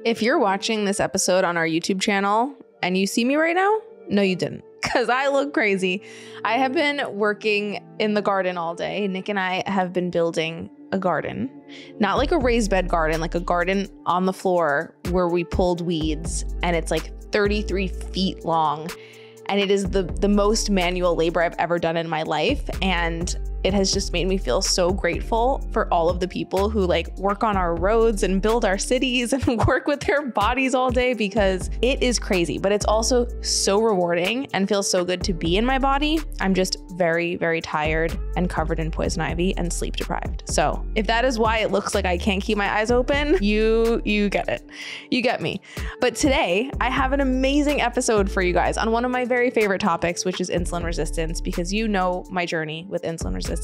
If you're watching this episode on our YouTube channel and you see me right now, no, you didn't, because I look crazy. I have been working in the garden all day. Nick and I have been building a garden, not like a raised bed garden, like a garden on the floor where we pulled weeds, and it's like 33 feet long. And it is the most manual labor I've ever done in my life. And it has just made me feel so grateful for all of the people who like work on our roads and build our cities and work with their bodies all day, because it is crazy, but it's also so rewarding and feels so good to be in my body. I'm just very, very tired and covered in poison ivy and sleep deprived. So if that is why it looks like I can't keep my eyes open, you get it. You get me. But today I have an amazing episode for you guys on one of my very favorite topics, which is insulin resistance, because you know my journey with insulin resistance.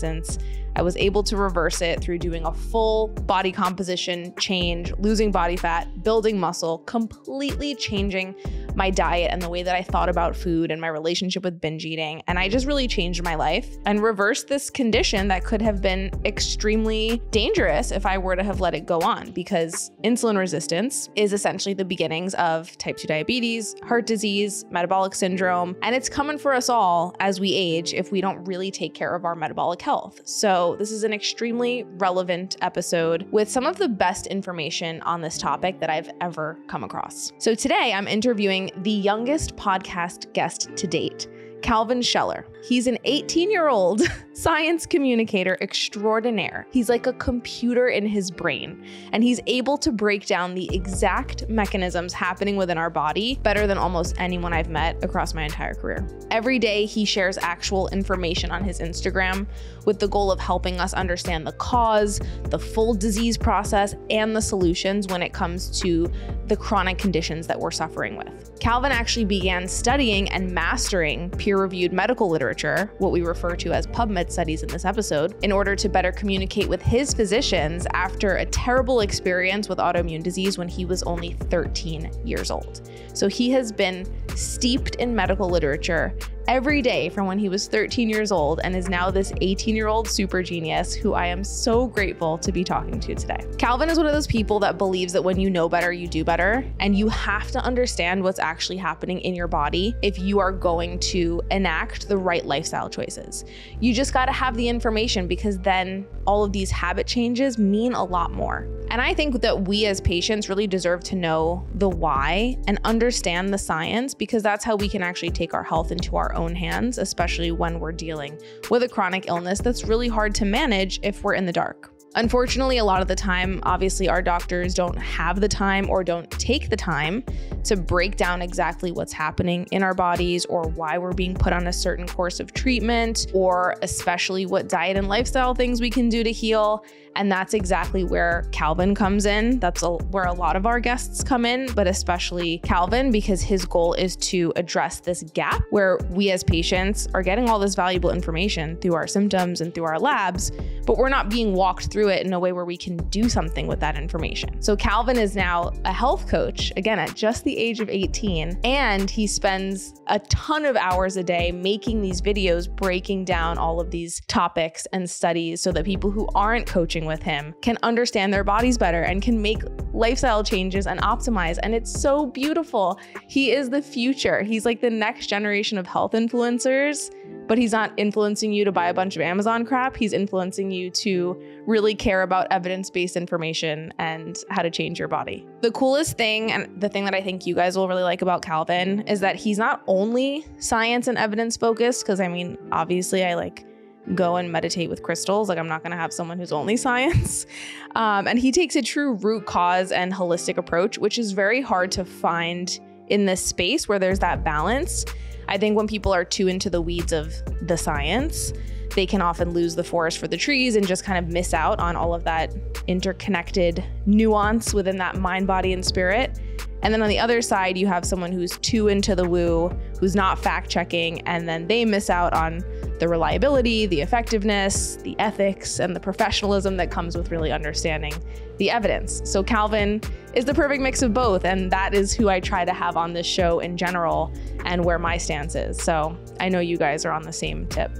I was able to reverse it through doing a full body composition change, losing body fat, building muscle, completely changing my diet and the way that I thought about food and my relationship with binge eating. And I just really changed my life and reversed this condition that could have been extremely dangerous if I were to have let it go on, because insulin resistance is essentially the beginnings of type 2 diabetes, heart disease, metabolic syndrome, and it's coming for us all as we age if we don't really take care of our metabolic health. So this is an extremely relevant episode with some of the best information on this topic that I've ever come across. So today I'm interviewing the youngest podcast guest to date, Calvin Scheller. He's an 18-year-old science communicator extraordinaire. He's like a computer in his brain, and he's able to break down the exact mechanisms happening within our body better than almost anyone I've met across my entire career. Every day, he shares actual information on his Instagram with the goal of helping us understand the cause, the full disease process, and the solutions when it comes to the chronic conditions that we're suffering with. Calvin actually began studying and mastering peer-reviewed medical literature, what we refer to as PubMed studies in this episode, in order to better communicate with his physicians after a terrible experience with autoimmune disease when he was only 13 years old. So he has been steeped in medical literature every day from when he was 13 years old and is now this 18-year-old super genius who I am so grateful to be talking to today. Calvin is one of those people that believes that when you know better, you do better, and you have to understand what's actually happening in your body if you are going to enact the right lifestyle choices. You just got to have the information, because then all of these habit changes mean a lot more. And I think that we as patients really deserve to know the why and understand the science, because that's how we can actually take our health into our own hands, especially when we're dealing with a chronic illness that's really hard to manage if we're in the dark. Unfortunately, a lot of the time, obviously, our doctors don't have the time or don't take the time to break down exactly what's happening in our bodies, or why we're being put on a certain course of treatment, or especially what diet and lifestyle things we can do to heal. And that's exactly where Calvin comes in. That's where a lot of our guests come in, but especially Calvin, because his goal is to address this gap where we as patients are getting all this valuable information through our symptoms and through our labs, but we're not being walked through it in a way where we can do something with that information. So Calvin is now a health coach, again, at just the age of 18, and he spends a ton of hours a day making these videos, breaking down all of these topics and studies so that people who aren't coaching with him can understand their bodies better and can make lifestyle changes and optimize. And it's so beautiful. He is the future. He's like the next generation of health influencers, but he's not influencing you to buy a bunch of Amazon crap. He's influencing you to really care about evidence-based information and how to change your body. The coolest thing, and the thing that I think you guys will really like about Calvin, is that he's not only science and evidence focused, because I mean, obviously I go and meditate with crystals. I'm not going to have someone who's only science. And he takes a true root cause and holistic approach, which is very hard to find in this space where there's that balance. I think when people are too into the weeds of the science, they can often lose the forest for the trees and just kind of miss out on all of that interconnected nuance within that mind, body, and spirit. And then on the other side, you have someone who's too into the woo, who's not fact checking, and then they miss out on the reliability, the effectiveness, the ethics, and the professionalism that comes with really understanding the evidence. So Calvin is the perfect mix of both, and that is who I try to have on this show in general and where my stance is. So I know you guys are on the same tip.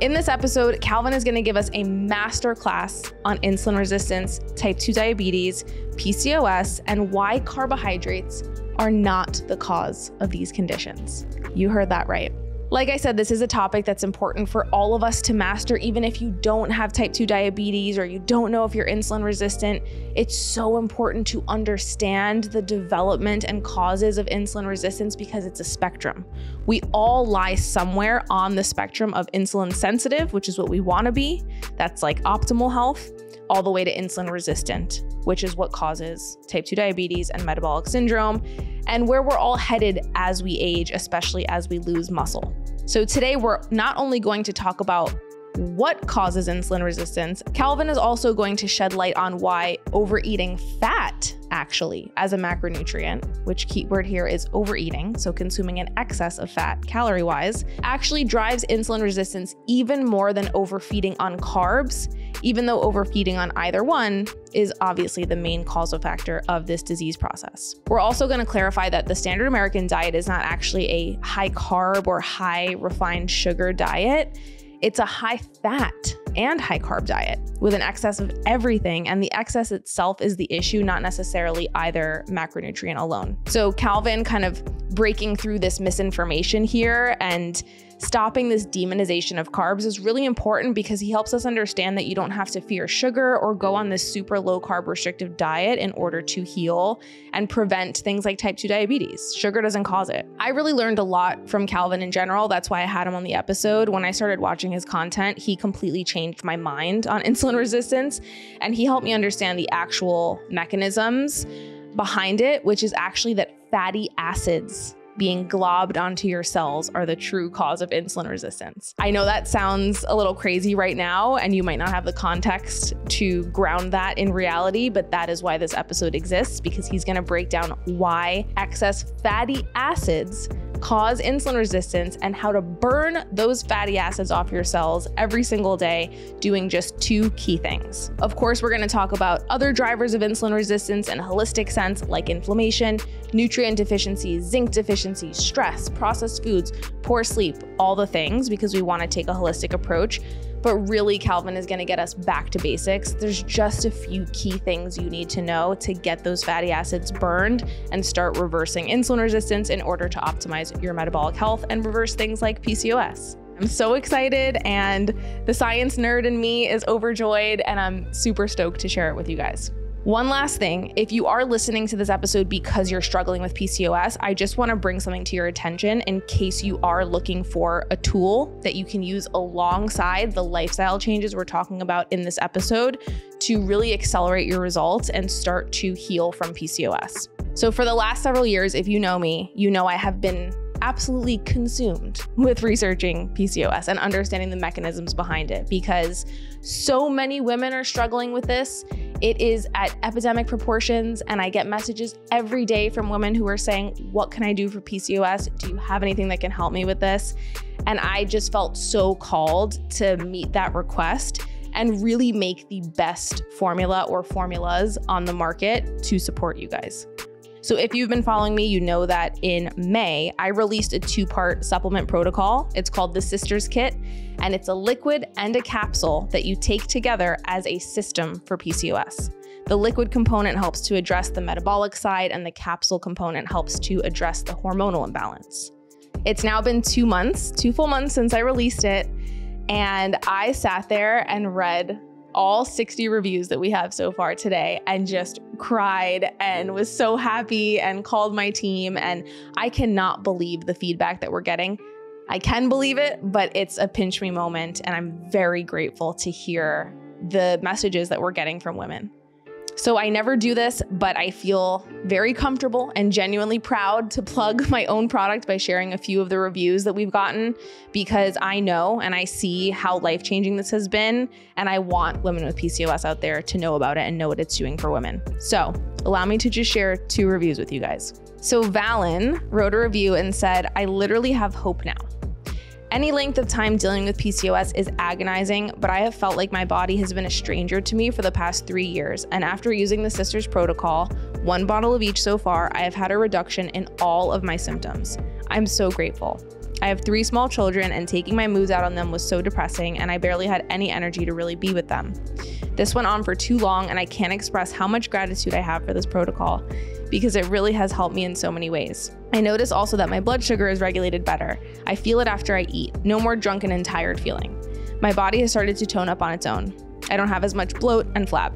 In this episode, Calvin is going to give us a master class on insulin resistance, type 2 diabetes, PCOS, and why carbohydrates are not the cause of these conditions. You heard that right. Like I said, this is a topic that's important for all of us to master, even if you don't have type 2 diabetes or you don't know if you're insulin resistant. It's so important to understand the development and causes of insulin resistance because it's a spectrum. We all lie somewhere on the spectrum of insulin sensitive, which is what we want to be. That's like optimal health, all the way to insulin resistant, which is what causes type 2 diabetes and metabolic syndrome, and where we're all headed as we age, especially as we lose muscle. So today we're not only going to talk about what causes insulin resistance, Calvin is also going to shed light on why overeating fat actually as a macronutrient, which keyword here is overeating, so consuming an excess of fat calorie-wise, actually drives insulin resistance even more than overfeeding on carbs, even though overfeeding on either one is obviously the main causal factor of this disease process. We're also going to clarify that the standard American diet is not actually a high carb or high refined sugar diet. It's a high fat and high carb diet with an excess of everything, and the excess itself is the issue, not necessarily either macronutrient alone. So Calvin kind of breaking through this misinformation here and stopping this demonization of carbs is really important because he helps us understand that you don't have to fear sugar or go on this super low carb restrictive diet in order to heal and prevent things like type 2 diabetes. Sugar doesn't cause it. I really learned a lot from Calvin in general. That's why I had him on the episode. When I started watching his content, he completely changed my mind on insulin resistance, and he helped me understand the actual mechanisms behind it, which is actually that fatty acids being globbed onto your cells are the true cause of insulin resistance. I know that sounds a little crazy right now, and you might not have the context to ground that in reality, but that is why this episode exists, because he's going to break down why excess fatty acids cause insulin resistance and how to burn those fatty acids off your cells every single day, doing just 2 key things. Of course, we're going to talk about other drivers of insulin resistance in a holistic sense, like inflammation, nutrient deficiencies, zinc deficiencies, stress, processed foods, poor sleep, all the things, because we want to take a holistic approach. But really, Calvin is going to get us back to basics. There's just a few key things you need to know to get those fatty acids burned and start reversing insulin resistance in order to optimize your metabolic health and reverse things like PCOS. I'm so excited, and the science nerd in me is overjoyed, and I'm super stoked to share it with you guys. One last thing, if you are listening to this episode because you're struggling with PCOS, I just want to bring something to your attention in case you are looking for a tool that you can use alongside the lifestyle changes we're talking about in this episode to really accelerate your results and start to heal from PCOS. So for the last several years, if you know me, you know I have been absolutely consumed with researching PCOS and understanding the mechanisms behind it, because so many women are struggling with this. It is at epidemic proportions, and I get messages every day from women who are saying, what can I do for PCOS? Do you have anything that can help me with this? And I just felt so called to meet that request and really make the best formula or formulas on the market to support you guys. So if you've been following me, you know that in May, I released a 2-part supplement protocol. It's called the Sisters Kit, and it's a liquid and a capsule that you take together as a system for PCOS. The liquid component helps to address the metabolic side, and the capsule component helps to address the hormonal imbalance. It's now been 2 months, 2 full months since I released it, and I sat there and read all 60 reviews that we have so far today and just cried and was so happy and called my team. And I cannot believe the feedback that we're getting. I can believe it, but it's a pinch me moment. And I'm very grateful to hear the messages that we're getting from women. So I never do this, but I feel very comfortable and genuinely proud to plug my own product by sharing a few of the reviews that we've gotten, because I know and I see how life-changing this has been, and I want women with PCOS out there to know about it and know what it's doing for women. So allow me to just share 2 reviews with you guys. So Valen wrote a review and said, I literally have hope now. Any length of time dealing with PCOS is agonizing, but I have felt like my body has been a stranger to me for the past 3 years. And after using the Sisters Protocol, 1 bottle of each so far, I have had a reduction in all of my symptoms. I'm so grateful. I have 3 small children and taking my moods out on them was so depressing and I barely had any energy to really be with them. This went on for too long and I can't express how much gratitude I have for this protocol because it really has helped me in so many ways. I notice also that my blood sugar is regulated better. I feel it after I eat. No more drunken and tired feeling. My body has started to tone up on its own. I don't have as much bloat and flab.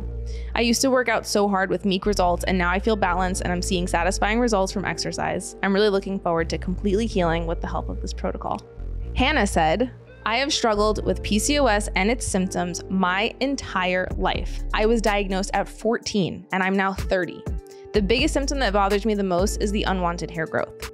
I used to work out so hard with meek results and now I feel balanced and I'm seeing satisfying results from exercise. I'm really looking forward to completely healing with the help of this protocol. Hannah said, I have struggled with PCOS and its symptoms my entire life. I was diagnosed at 14 and I'm now 30. The biggest symptom that bothers me the most is the unwanted hair growth.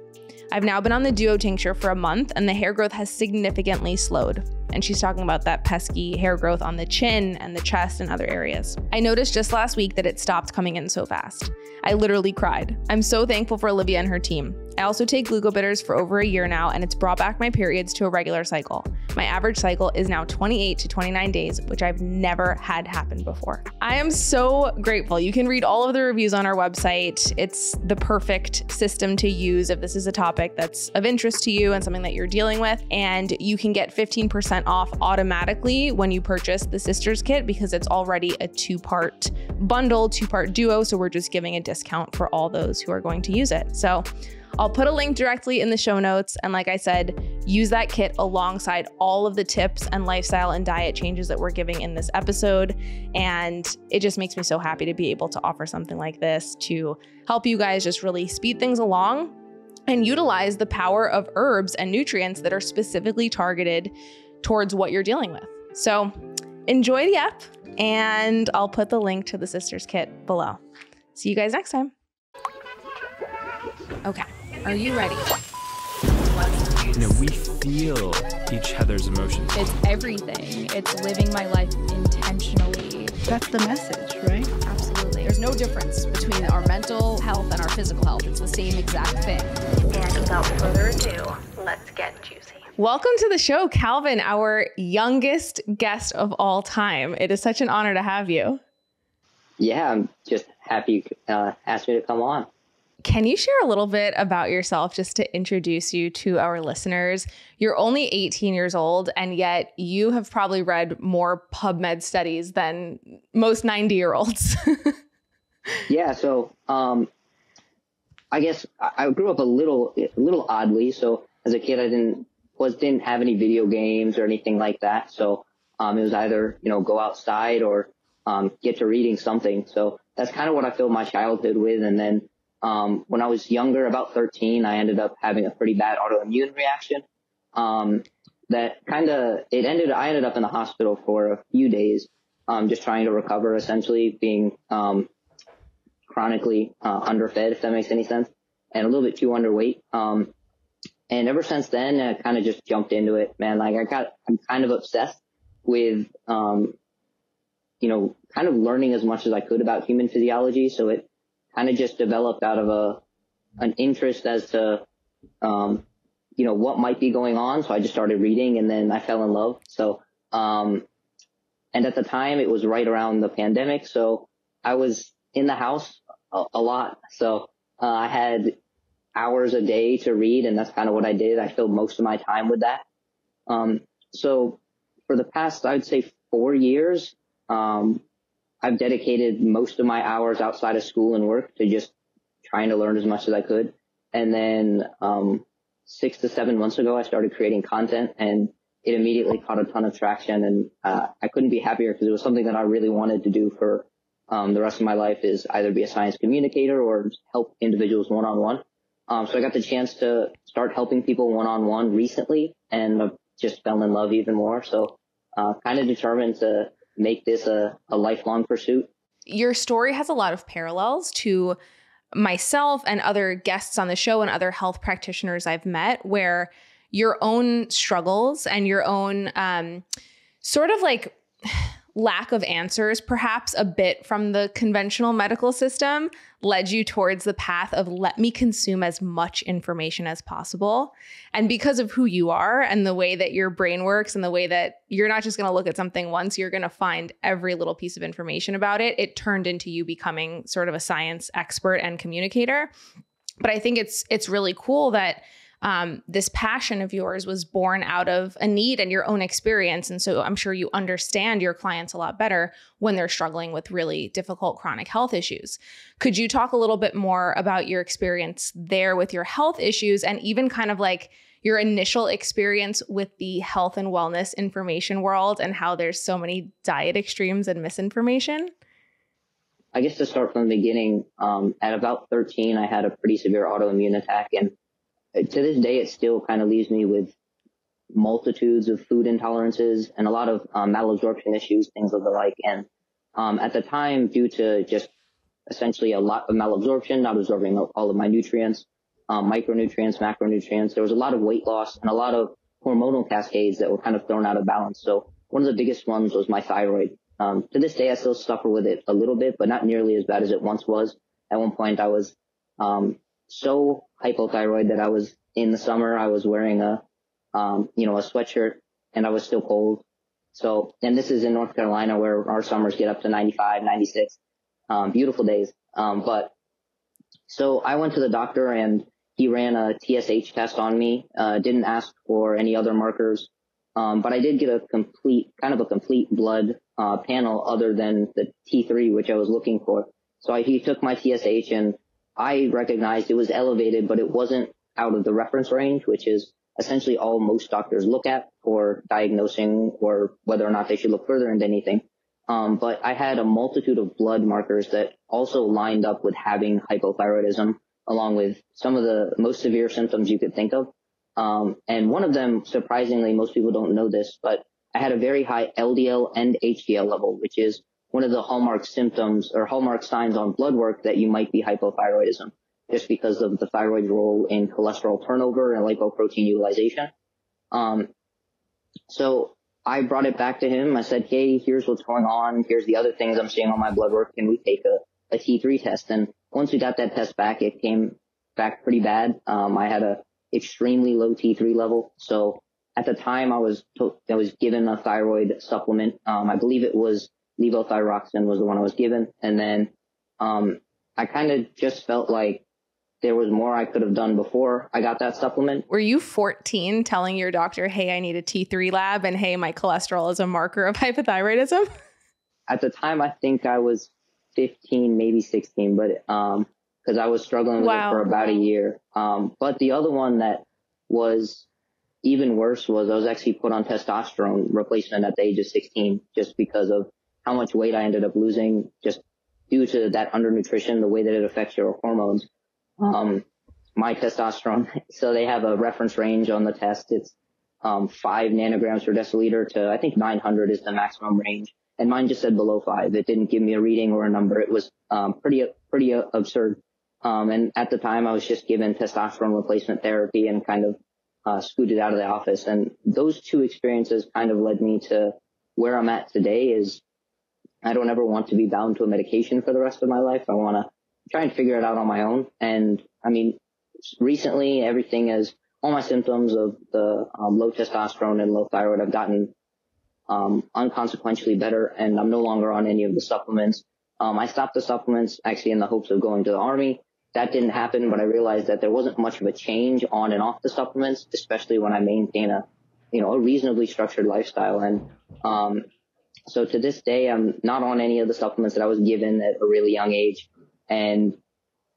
I've now been on the Duo tincture for a month and the hair growth has significantly slowed. And she's talking about that pesky hair growth on the chin and the chest and other areas. I noticed just last week that it stopped coming in so fast. I literally cried. I'm so thankful for Olivia and her team. I also take glucobitters for over a year now and it's brought back my periods to a regular cycle. My average cycle is now 28 to 29 days, which I've never had happen before. I am so grateful. You can read all of the reviews on our website. It's the perfect system to use if this is a topic that's of interest to you and something that you're dealing with. And you can get 15% off automatically when you purchase the Sisters Kit because it's already a 2-part bundle, 2-part duo. So we're just giving a discount for all those who are going to use it. So I'll put a link directly in the show notes. And like I said, use that kit alongside all of the tips and lifestyle and diet changes that we're giving in this episode. And it just makes me so happy to be able to offer something like this to help you guys just really speed things along and utilize the power of herbs and nutrients that are specifically targeted towards what you're dealing with. So enjoy the app and I'll put the link to the Sisters Kit below. See you guys next time. Okay, are you ready? We feel each other's emotions. It's everything. It's living my life intentionally. That's the message, right? Absolutely. There's no difference between our mental health and our physical health. It's the same exact thing. And without further ado, let's get juicy. Welcome to the show, Calvin, our youngest guest of all time. It is such an honor to have you. Yeah, I'm just happy you asked me to come on. Can you share a little bit about yourself just to introduce you to our listeners? You're only 18 years old, and yet you have probably read more PubMed studies than most 90-year-olds. Yeah, so I guess I grew up a little oddly. So as a kid, I didn't have any video games or anything like that. So it was either go outside or get to reading something. So that's kind of what I filled my childhood with, and then. When I was younger, about 13, I ended up having a pretty bad autoimmune reaction. I ended up in the hospital for a few days, just trying to recover, essentially being, chronically, underfed, if that makes any sense, and a little bit too underweight. And ever since then, I kind of just jumped into it, man. Like I'm kind of obsessed with, kind of learning as much as I could about human physiology. So it kind of just developed out of an interest as to, what might be going on. So I just started reading and then I fell in love. So, and at the time it was right around the pandemic. So I was in the house a lot. So, I had hours a day to read and that's kind of what I did. I filled most of my time with that. So for the past, I'd say 4 years, I've dedicated most of my hours outside of school and work to just trying to learn as much as I could. And then 6 to 7 months ago, I started creating content and it immediately caught a ton of traction. And I couldn't be happier because it was something that I really wanted to do for the rest of my life, is either be a science communicator or help individuals one-on-one. So I got the chance to start helping people one-on-one recently and just fell in love even more. So kind of determined to make this a lifelong pursuit. Your story has a lot of parallels to myself and other guests on the show and other health practitioners I've met, where your own struggles and your own sort of like lack of answers, perhaps a bit from the conventional medical system, led you towards the path of let me consume as much information as possible. And because of who you are and the way that your brain works and the way that you're not just going to look at something once, you're going to find every little piece of information about it, it turned into you becoming sort of a science expert and communicator. But I think it's really cool that this passion of yours was born out of a need and your own experience. And so I'm sure you understand your clients a lot better when they're struggling with really difficult chronic health issues. Could you talk a little bit more about your experience there with your health issues and even kind of like your initial experience with the health and wellness information world and how there's so many diet extremes and misinformation? I guess to start from the beginning, at about 13, I had a pretty severe autoimmune attack, and to this day, it still kind of leaves me with multitudes of food intolerances and a lot of malabsorption issues, things of the like. And at the time, due to just essentially a lot of malabsorption, not absorbing all of my nutrients, micronutrients, macronutrients, there was a lot of weight loss and a lot of hormonal cascades that were kind of thrown out of balance. So one of the biggest ones was my thyroid. To this day, I still suffer with it a little bit, but not nearly as bad as it once was. At one point, I was so hypothyroid that I was in the summer, I was wearing a sweatshirt and I was still cold. So, and this is in North Carolina where our summers get up to 95, 96, beautiful days. But so I went to the doctor and he ran a TSH test on me, didn't ask for any other markers. But I did get a complete blood panel other than the T3, which I was looking for. So he took my TSH and I recognized it was elevated, but it wasn't out of the reference range, which is essentially all most doctors look at for diagnosing or whether or not they should look further into anything. But I had a multitude of blood markers that also lined up with having hypothyroidism, along with some of the most severe symptoms you could think of. And one of them, surprisingly, most people don't know this, but I had a very high LDL and HDL level, which is one of the hallmark symptoms or hallmark signs on blood work that you might be hypothyroidism, just because of the thyroid's role in cholesterol turnover and lipoprotein utilization. So I brought it back to him. I said, hey, here's what's going on. Here's the other things I'm seeing on my blood work. Can we take a T3 test? And once we got that test back, it came back pretty bad. I had a extremely low T3 level. So at the time I was given a thyroid supplement. I believe it was levothyroxine was the one I was given. And then, I kind of just felt like there was more I could have done before I got that supplement. Were you 14 telling your doctor, hey, I need a T3 lab and hey, my cholesterol is a marker of hypothyroidism? At the time, I think I was 15, maybe 16, but, cause I was struggling with it for about a year. But the other one that was even worse was I was actually put on testosterone replacement at the age of 16, just because of how much weight I ended up losing just due to that undernutrition, the way that it affects your hormones. My testosterone, so they have a reference range on the test. It's 5 nanograms per deciliter to, I think 900 is the maximum range. And mine just said below 5. It didn't give me a reading or a number. It was pretty absurd. And at the time, I was just given testosterone replacement therapy and kind of scooted out of the office. And those two experiences kind of led me to where I'm at today. Is I don't ever want to be bound to a medication for the rest of my life. I want to try and figure it out on my own. And I mean, recently all my symptoms of the low testosterone and low thyroid have gotten unconsequentially better, and I'm no longer on any of the supplements. I stopped the supplements actually in the hopes of going to the Army. That didn't happen, but I realized that there wasn't much of a change on and off the supplements, especially when I maintain a reasonably structured lifestyle. And so to this day, I'm not on any of the supplements that I was given at a really young age. And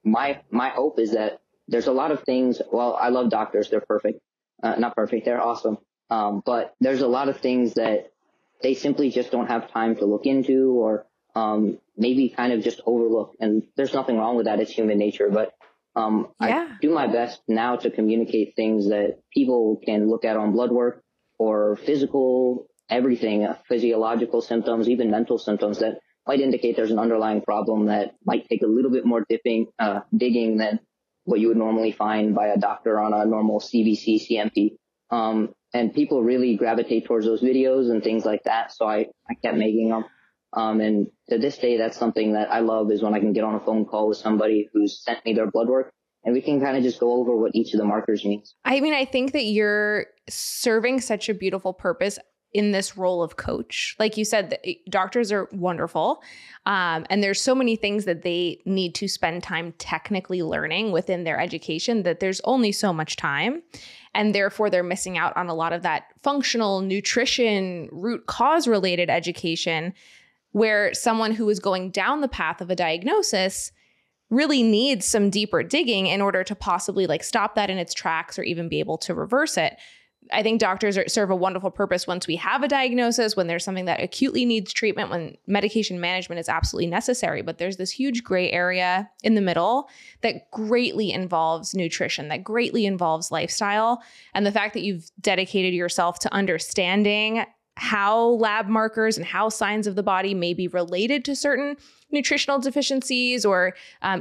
my hope is that there's a lot of things. Well, I love doctors. They're perfect. Not perfect. They're awesome. But there's a lot of things that they simply just don't have time to look into, or maybe kind of just overlook. And there's nothing wrong with that. It's human nature. But I do my best now to communicate things that people can look at on blood work or physical, everything, physiological symptoms, even mental symptoms that might indicate there's an underlying problem that might take a little bit more digging than what you would normally find by a doctor on a normal CBC, CMP. And people really gravitate towards those videos and things like that. So I kept making them. And to this day, that's something that I love, is when I can get on a phone call with somebody who's sent me their blood work and we can kind of just go over what each of the markers means. I mean, I think that you're serving such a beautiful purpose in this role of coach. Like you said, doctors are wonderful. And there's so many things that they need to spend time technically learning within their education that there's only so much time. And therefore, they're missing out on a lot of that functional nutrition, root cause related education, where someone who is going down the path of a diagnosis really needs some deeper digging in order to possibly like stop that in its tracks or even be able to reverse it. I think doctors serve a wonderful purpose once we have a diagnosis, when there's something that acutely needs treatment, when medication management is absolutely necessary. But there's this huge gray area in the middle that greatly involves nutrition, that greatly involves lifestyle. And the fact that you've dedicated yourself to understanding how lab markers and how signs of the body may be related to certain nutritional deficiencies or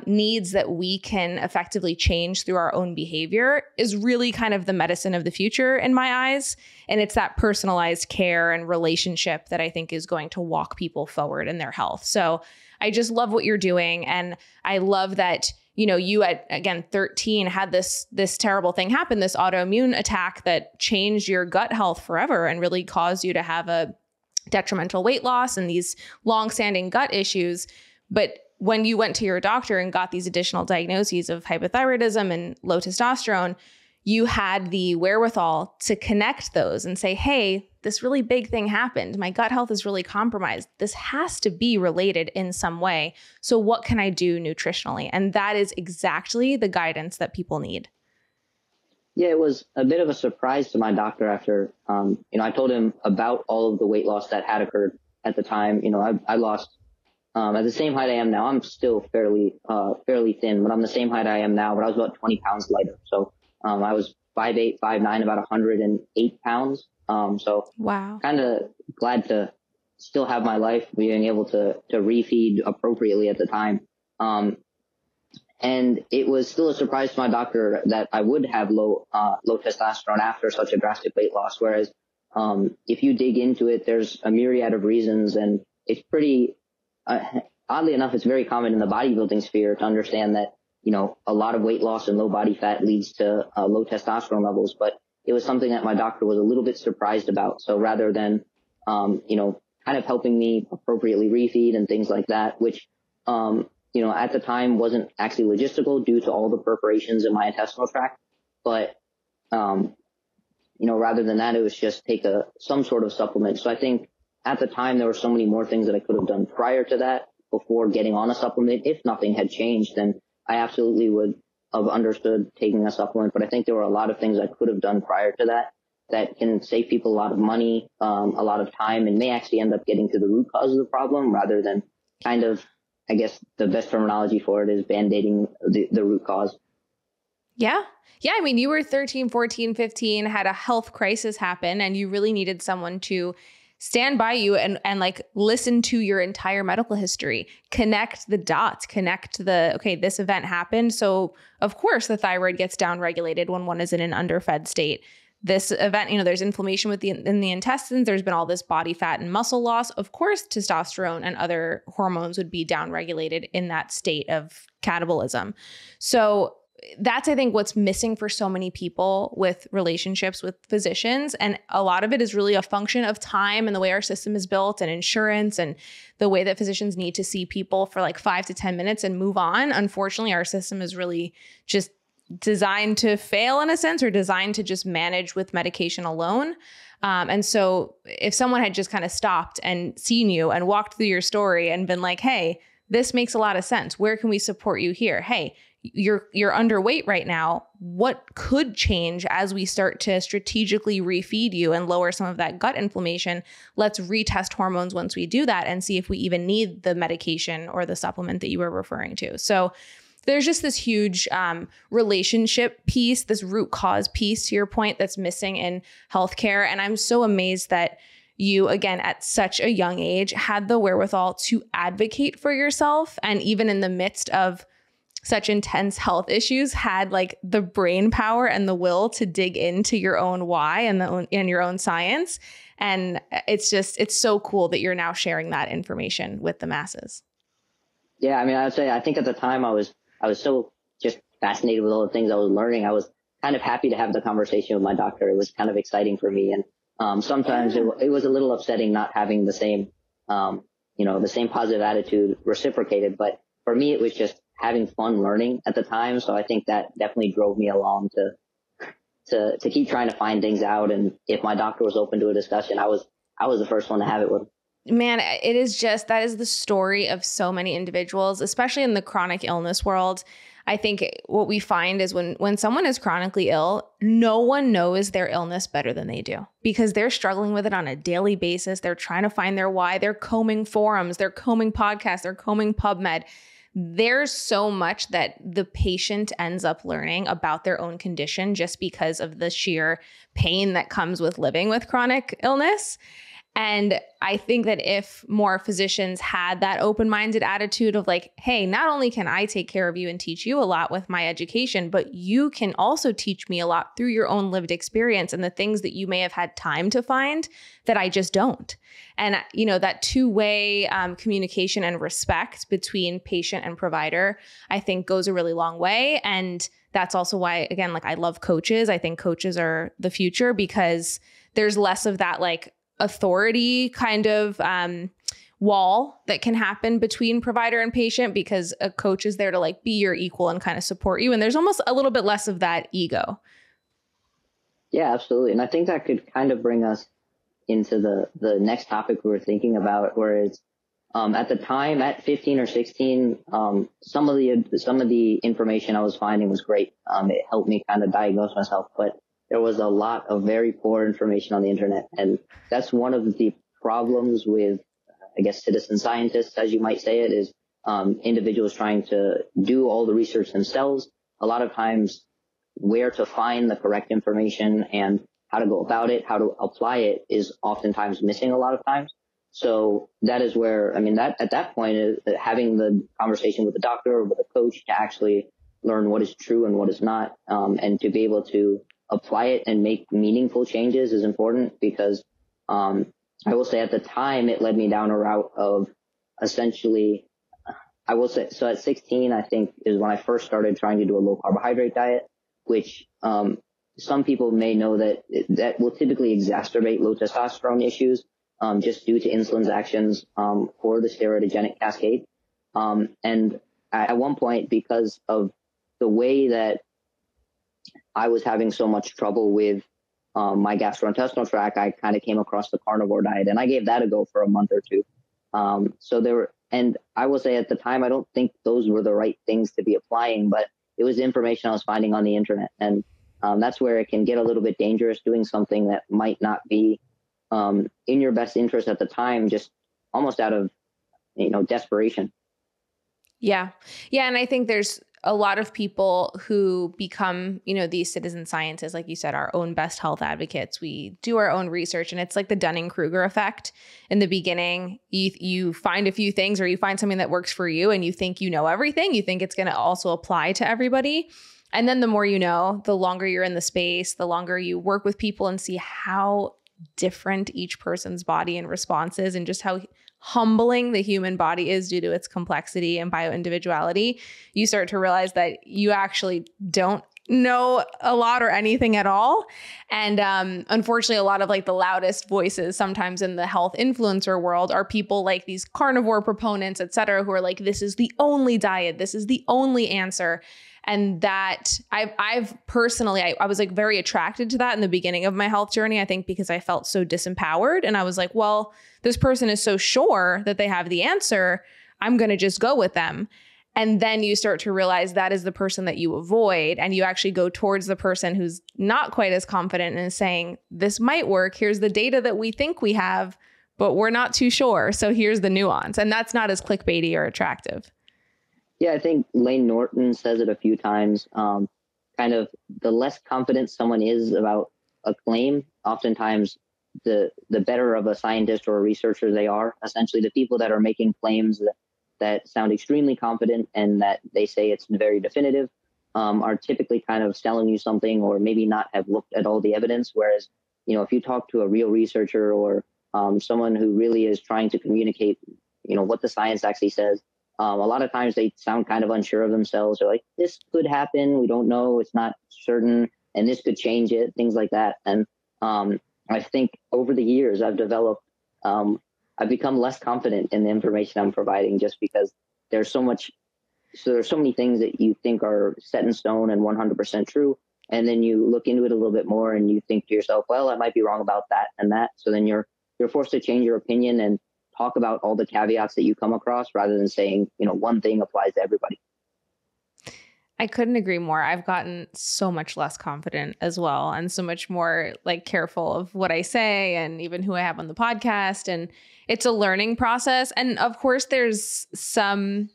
needs that we can effectively change through our own behavior is really kind of the medicine of the future in my eyes. And it's that personalized care and relationship that I think is going to walk people forward in their health. So I just love what you're doing. And I love that, you know, you at, again, 13 had this terrible thing happen, this autoimmune attack that changed your gut health forever and really caused you to have a detrimental weight loss and these long-standing gut issues. But when you went to your doctor and got these additional diagnoses of hypothyroidism and low testosterone, you had the wherewithal to connect those and say, hey, this really big thing happened. My gut health is really compromised. This has to be related in some way. So what can I do nutritionally? And that is exactly the guidance that people need. Yeah, it was a bit of a surprise to my doctor after, I told him about all of the weight loss that had occurred at the time. You know, I lost, at the same height I am now. I'm still fairly thin, but I'm the same height I am now, but I was about 20 pounds lighter. So, I was 5'8", 5'9", about 108 pounds. So wow, kind of glad to still have my life, being able to refeed appropriately at the time. And it was still a surprise to my doctor that I would have low testosterone after such a drastic weight loss. Whereas, if you dig into it, there's a myriad of reasons, and it's pretty, oddly enough, it's very common in the bodybuilding sphere to understand that, you know, a lot of weight loss and low body fat leads to low testosterone levels, but it was something that my doctor was a little bit surprised about. So rather than, kind of helping me appropriately refeed and things like that, which, at the time wasn't actually logistical due to all the perforations in my intestinal tract. But, rather than that, it was just take some sort of supplement. So I think at the time there were so many more things that I could have done prior to that before getting on a supplement. If nothing had changed, then I absolutely would have understood taking a supplement. But I think there were a lot of things I could have done prior to that can save people a lot of money, a lot of time, and may actually end up getting to the root cause of the problem rather than kind of, I guess the best terminology for it is band-aiding the root cause. Yeah. Yeah. I mean, you were 13, 14, 15, had a health crisis happen, and you really needed someone to stand by you and like listen to your entire medical history, connect the dots, okay, this event happened. So of course the thyroid gets downregulated when one is in an underfed state. This event, there's inflammation in the intestines. There's been all this body fat and muscle loss. Of course, testosterone and other hormones would be downregulated in that state of catabolism. So that's, I think, what's missing for so many people with relationships with physicians. And a lot of it is really a function of time and the way our system is built and insurance and the way that physicians need to see people for like 5 to 10 minutes and move on. Unfortunately, our system is really just designed to fail in a sense, or designed to just manage with medication alone. And so if someone had just kind of stopped and seen you and walked through your story and been like, hey, this makes a lot of sense. Where can we support you here? Hey, you're underweight right now. What could change as we start to strategically refeed you and lower some of that gut inflammation? Let's retest hormones once we do that and see if we even need the medication or the supplement that you were referring to. So there's just this huge relationship piece, this root cause piece, to your point, that's missing in healthcare. And I'm so amazed that you, again, at such a young age, had the wherewithal to advocate for yourself. And even in the midst of such intense health issues, had like the brain power and the will to dig into your own why and your own science. And it's so cool that you're now sharing that information with the masses. Yeah, I mean, I would say, I think at the time I was so just fascinated with all the things I was learning. I was kind of happy to have the conversation with my doctor. It was kind of exciting for me. And Sometimes it was a little upsetting not having the same, the same positive attitude reciprocated. But for me, it was just having fun learning at the time. So I think that definitely drove me along to keep trying to find things out. And if my doctor was open to a discussion, I was the first one to have it with him. Man, it is just, that is the story of so many individuals, especially in the chronic illness world. I think what we find is when someone is chronically ill, no one knows their illness better than they do because they're struggling with it on a daily basis. They're trying to find their why. They're combing forums, they're combing podcasts, they're combing PubMed. There's so much that the patient ends up learning about their own condition just because of the sheer pain that comes with living with chronic illness. And I think that if more physicians had that open-minded attitude of like, hey, not only can I take care of you and teach you a lot with my education, but you can also teach me a lot through your own lived experience and the things that you may have had time to find that I just don't. And, that two-way communication and respect between patient and provider, I think goes a really long way. And that's also why, again, like I love coaches. I think coaches are the future because there's less of that like authority kind of wall that can happen between provider and patient because a coach is there to like be your equal and kind of support you. And there's almost a little bit less of that ego. Yeah, absolutely. And I think that could kind of bring us into the next topic we were thinking about, whereas at the time at 15 or 16, some of the information I was finding was great. It helped me kind of diagnose myself, but there was a lot of very poor information on the internet. And that's one of the problems with, I guess, citizen scientists, as you might say it, is individuals trying to do all the research themselves. A lot of times where to find the correct information and how to go about it, how to apply it is oftentimes missing a lot of times. So that is where, that at that point is having the conversation with the doctor or with a coach to actually learn what is true and what is not, and to be able to apply it and make meaningful changes is important because I will say at the time it led me down a route of essentially, I will say, so at 16, I think is when I first started trying to do a low carbohydrate diet, which some people may know that will typically exacerbate low testosterone issues just due to insulin's actions for the steroidogenic cascade. And at one point, because of the way that I was having so much trouble with my gastrointestinal tract, I kind of came across the carnivore diet, and I gave that a go for a month or two. And I will say at the time, I don't think those were the right things to be applying, but it was information I was finding on the internet. And that's where it can get a little bit dangerous doing something that might not be in your best interest at the time, just almost out of, desperation. Yeah. Yeah. And I think there's a lot of people who become, these citizen scientists, like you said, our own best health advocates. We do our own research, and it's like the Dunning-Kruger effect. In the beginning, you find a few things, or you find something that works for you and you think you know everything. You think it's going to also apply to everybody. And then the more you know, the longer you're in the space, the longer you work with people and see how different each person's body and response is, and just how humbling the human body is due to its complexity and bioindividuality, you start to realize that you actually don't know a lot or anything at all. And unfortunately, a lot of like the loudest voices sometimes in the health influencer world are people like these carnivore proponents, et cetera, who are like, this is the only diet, this is the only answer. And that I've personally, I was like very attracted to that in the beginning of my health journey, I think because I felt so disempowered. And I was like, well, this person is so sure that they have the answer, I'm going to just go with them. And then you start to realize that is the person that you avoid. And you actually go towards the person who's not quite as confident and is saying, this might work. Here's the data that we think we have, but we're not too sure. So here's the nuance. And that's not as clickbaity or attractive. Yeah, I think Lane Norton says it a few times. Kind of the less confident someone is about a claim, oftentimes the better of a scientist or a researcher they are. Essentially, the people that are making claims that sound extremely confident and that they say it's very definitive are typically kind of selling you something, or maybe not have looked at all the evidence. Whereas, if you talk to a real researcher or someone who really is trying to communicate, what the science actually says, a lot of times they sound kind of unsure of themselves. They're like, this could happen. We don't know. It's not certain. And this could change it, things like that. And I think over the years I've developed, I've become less confident in the information I'm providing, just because there's so much. So there's so many things that you think are set in stone and 100% true. And then you look into it a little bit more and you think to yourself, well, I might be wrong about that and that. So then you're forced to change your opinion and talk about all the caveats that you come across, rather than saying, one thing applies to everybody. I couldn't agree more. I've gotten so much less confident as well, and so much more like careful of what I say and even who I have on the podcast. And it's a learning process. And of course, there's some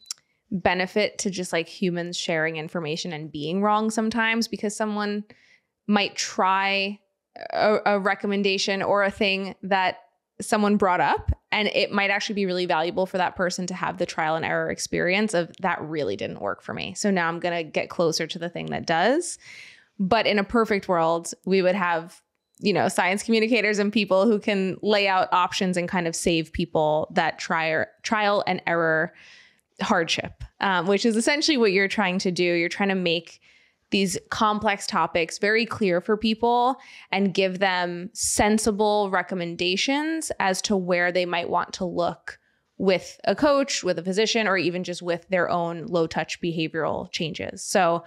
benefit to just like humans sharing information and being wrong sometimes, because someone might try a recommendation or a thing that someone brought up, and it might actually be really valuable for that person to have the trial and error experience of that really didn't work for me. So now I'm going to get closer to the thing that does. But in a perfect world, we would have, science communicators and people who can lay out options and kind of save people that trial and error hardship, which is essentially what you're trying to do. You're trying to make these complex topics very clear for people and give them sensible recommendations as to where they might want to look with a coach, with a physician, or even just with their own low touch behavioral changes. So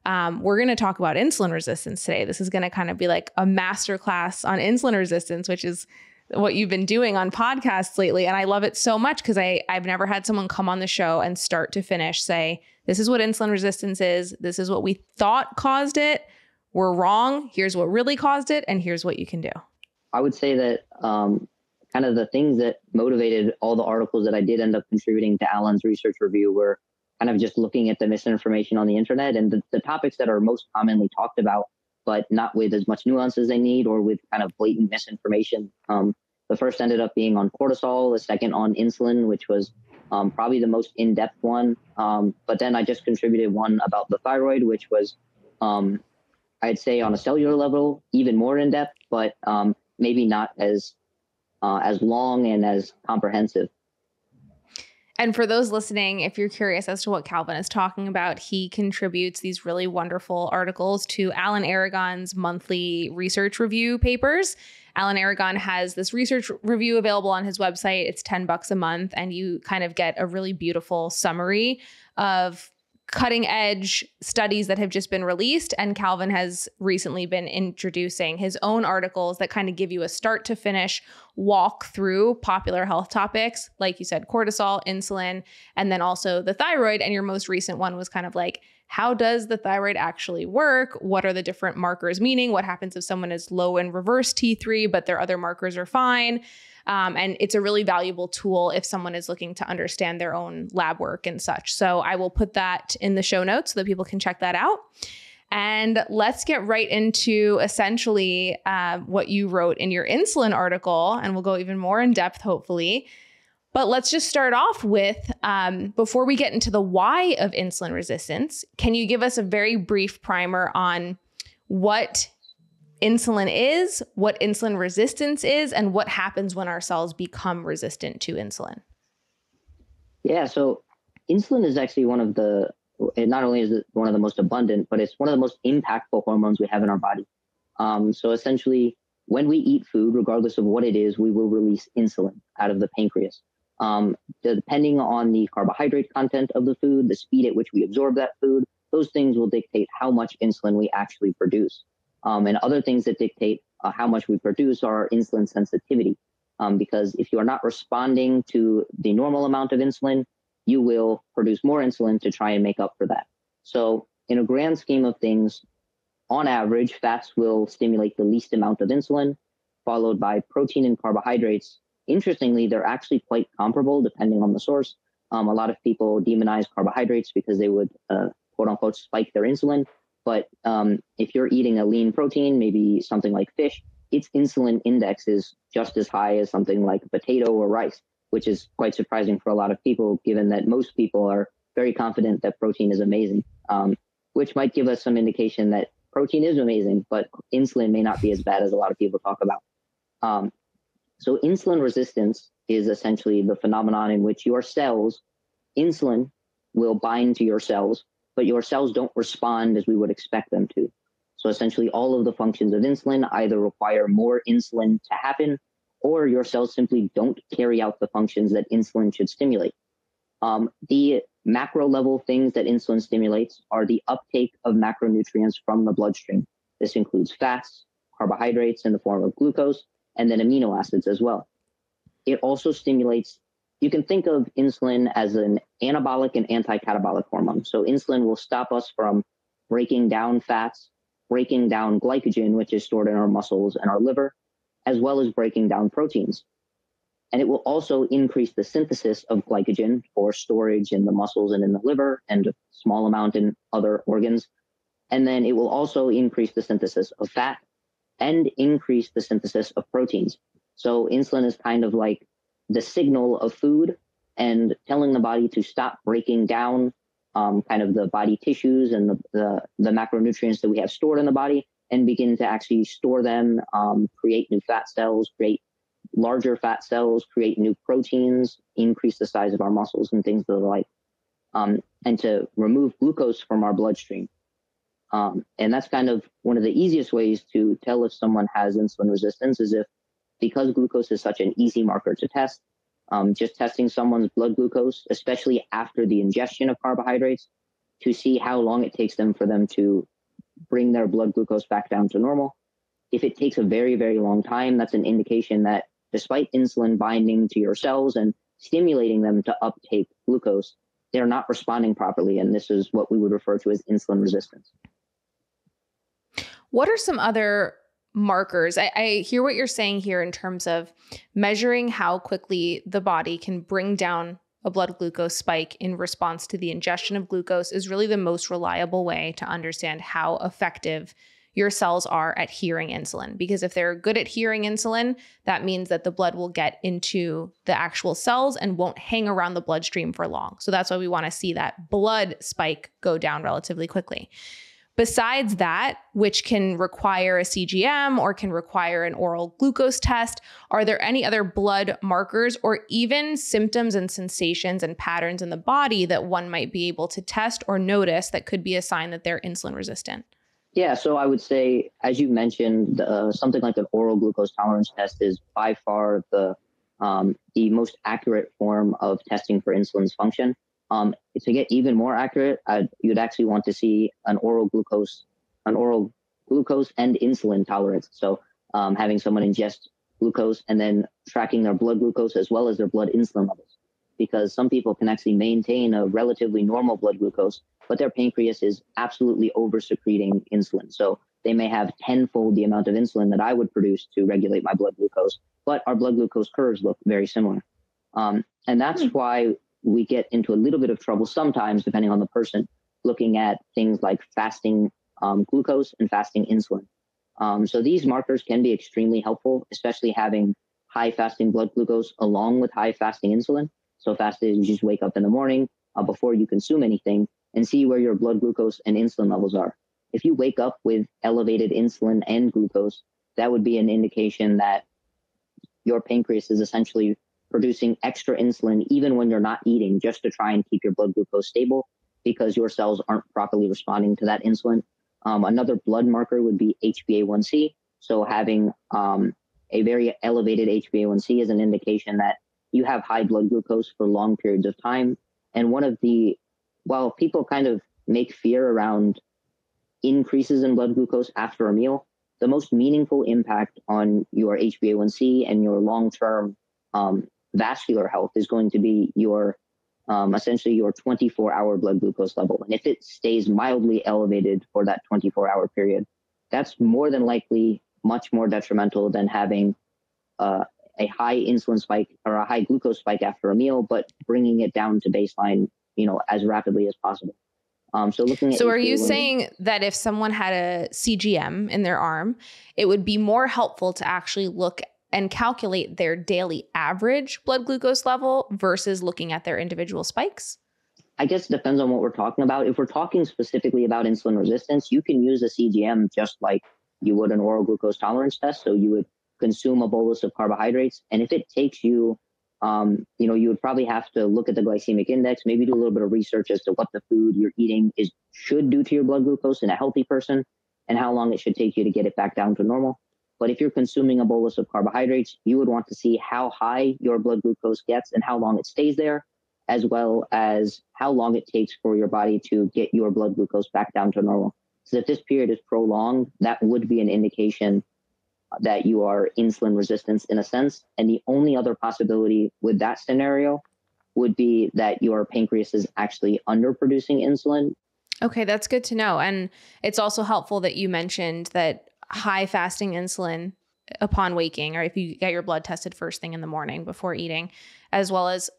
we're going to talk about insulin resistance today. This is going to kind of be like a masterclass on insulin resistance, which is what you've been doing on podcasts lately. And I love it so much because I've never had someone come on the show and start to finish say, this is what insulin resistance is. This is what we thought caused it. We're wrong. Here's what really caused it. And here's what you can do. I would say that kind of the things that motivated all the articles that I did end up contributing to Alan's research review were kind of just looking at the misinformation on the internet and the topics that are most commonly talked about, but not with as much nuance as they need, or with kind of blatant misinformation. The first ended up being on cortisol, the second on insulin, which was probably the most in-depth one. But then I just contributed one about the thyroid, which was, I'd say on a cellular level, even more in-depth, but maybe not as long and as comprehensive. And for those listening, if you're curious as to what Calvin is talking about, he contributes these really wonderful articles to Alan Aragon's monthly research review papers. Alan Aragon has this research review available on his website. It's $10 a month, and you kind of get a really beautiful summary of cutting edge studies that have just been released. And Calvin has recently been introducing his own articles that kind of give you a start to finish walk through popular health topics. Like you said, cortisol, insulin, and then also the thyroid. And your most recent one was kind of like, how does the thyroid actually work? What are the different markers meaning? What happens if someone is low in reverse T3, but their other markers are fine? And it's a really valuable tool if someone is looking to understand their own lab work and such. So I will put that in the show notes so that people can check that out. And let's get right into essentially what you wrote in your insulin article, and we'll go even more in depth, hopefully. But let's just start off with, before we get into the why of insulin resistance, can you give us a very brief primer on what insulin is, what insulin resistance is, and what happens when our cells become resistant to insulin? Yeah, so insulin is actually one of the, not only is it one of the most abundant, but it's one of the most impactful hormones we have in our body. So essentially, when we eat food, regardless of what it is, we will release insulin out of the pancreas. Depending on the carbohydrate content of the food, the speed at which we absorb that food, those things will dictate how much insulin we actually produce. And other things that dictate how much we produce are insulin sensitivity. Because if you are not responding to the normal amount of insulin, you will produce more insulin to try and make up for that. So in a grand scheme of things, on average, fats will stimulate the least amount of insulin, followed by protein and carbohydrates. Interestingly, they're actually quite comparable depending on the source. A lot of people demonize carbohydrates because they would, quote unquote, spike their insulin. But if you're eating a lean protein, maybe something like fish, its insulin index is just as high as something like potato or rice, which is quite surprising for a lot of people, given that most people are very confident that protein is amazing, which might give us some indication that protein is amazing, but insulin may not be as bad as a lot of people talk about. So insulin resistance is essentially the phenomenon in which your cells, insulin will bind to your cells, but your cells don't respond as we would expect them to. So essentially all of the functions of insulin either require more insulin to happen, or your cells simply don't carry out the functions that insulin should stimulate. The macro level things that insulin stimulates are the uptake of macronutrients from the bloodstream. This includes fats, carbohydrates in the form of glucose, and then amino acids as well. It also stimulates, you can think of insulin as an anabolic and anti-catabolic hormone. So insulin will stop us from breaking down fats, breaking down glycogen, which is stored in our muscles and our liver, as well as breaking down proteins. And it will also increase the synthesis of glycogen for storage in the muscles and in the liver, and a small amount in other organs. And then it will also increase the synthesis of fat and increase the synthesis of proteins. So insulin is kind of like the signal of food and telling the body to stop breaking down kind of the body tissues and the macronutrients that we have stored in the body, and begin to actually store them, create new fat cells, create larger fat cells, create new proteins, increase the size of our muscles and things of the like, and to remove glucose from our bloodstream. And that's kind of one of the easiest ways to tell if someone has insulin resistance, is if, because glucose is such an easy marker to test, just testing someone's blood glucose, especially after the ingestion of carbohydrates, to see how long it takes them for them to bring their blood glucose back down to normal. If it takes a very, very long time, that's an indication that despite insulin binding to your cells and stimulating them to uptake glucose, they're not responding properly. And this is what we would refer to as insulin resistance. What are some other markers? I hear what you're saying here in terms of measuring how quickly the body can bring down a blood glucose spike in response to the ingestion of glucose is really the most reliable way to understand how effective your cells are at hearing insulin. Because if they're good at hearing insulin, that means that the blood will get into the actual cells and won't hang around the bloodstream for long. So that's why we want to see that blood spike go down relatively quickly. Besides that, which can require a CGM or can require an oral glucose test, are there any other blood markers or even symptoms and sensations and patterns in the body that one might be able to test or notice that could be a sign that they're insulin resistant? Yeah, so I would say, as you mentioned, something like an oral glucose tolerance test is by far the most accurate form of testing for insulin's function. To get even more accurate, you'd actually want to see an oral glucose and insulin tolerance. So having someone ingest glucose and then tracking their blood glucose as well as their blood insulin levels. Because some people can actually maintain a relatively normal blood glucose, but their pancreas is absolutely over-secreting insulin. So they may have tenfold the amount of insulin that I would produce to regulate my blood glucose, but our blood glucose curves look very similar. And that's why we get into a little bit of trouble sometimes, depending on the person, looking at things like fasting glucose and fasting insulin. So these markers can be extremely helpful, especially having high fasting blood glucose along with high fasting insulin. So fasting, you just wake up in the morning before you consume anything and see where your blood glucose and insulin levels are. If you wake up with elevated insulin and glucose, that would be an indication that your pancreas is essentially producing extra insulin even when you're not eating, just to try and keep your blood glucose stable because your cells aren't properly responding to that insulin. Another blood marker would be HbA1c. So having a very elevated HbA1c is an indication that you have high blood glucose for long periods of time. And while people kind of make fear around increases in blood glucose after a meal, the most meaningful impact on your HbA1c and your long-term vascular health is going to be your essentially your 24-hour blood glucose level. And if it stays mildly elevated for that 24-hour period, that's more than likely much more detrimental than having a high insulin spike or a high glucose spike after a meal, but bringing it down to baseline, as rapidly as possible. So are you saying that if someone had a CGM in their arm, it would be more helpful to actually look and calculate their daily average blood glucose level versus looking at their individual spikes? I guess it depends on what we're talking about. If we're talking specifically about insulin resistance, you can use a CGM just like you would an oral glucose tolerance test. So you would consume a bolus of carbohydrates. And if it takes you, you would probably have to look at the glycemic index, maybe do a little bit of research as to what the food you're eating should do to your blood glucose in a healthy person. and how long it should take you to get it back down to normal. But if you're consuming a bolus of carbohydrates, you would want to see how high your blood glucose gets and how long it stays there, as well as how long it takes for your body to get your blood glucose back down to normal. So if this period is prolonged, that would be an indication that you are insulin resistant in a sense. And the only other possibility with that scenario would be that your pancreas is actually underproducing insulin. Okay, that's good to know. And it's also helpful that you mentioned that high fasting insulin upon waking, or if you get your blood tested first thing in the morning before eating, as well as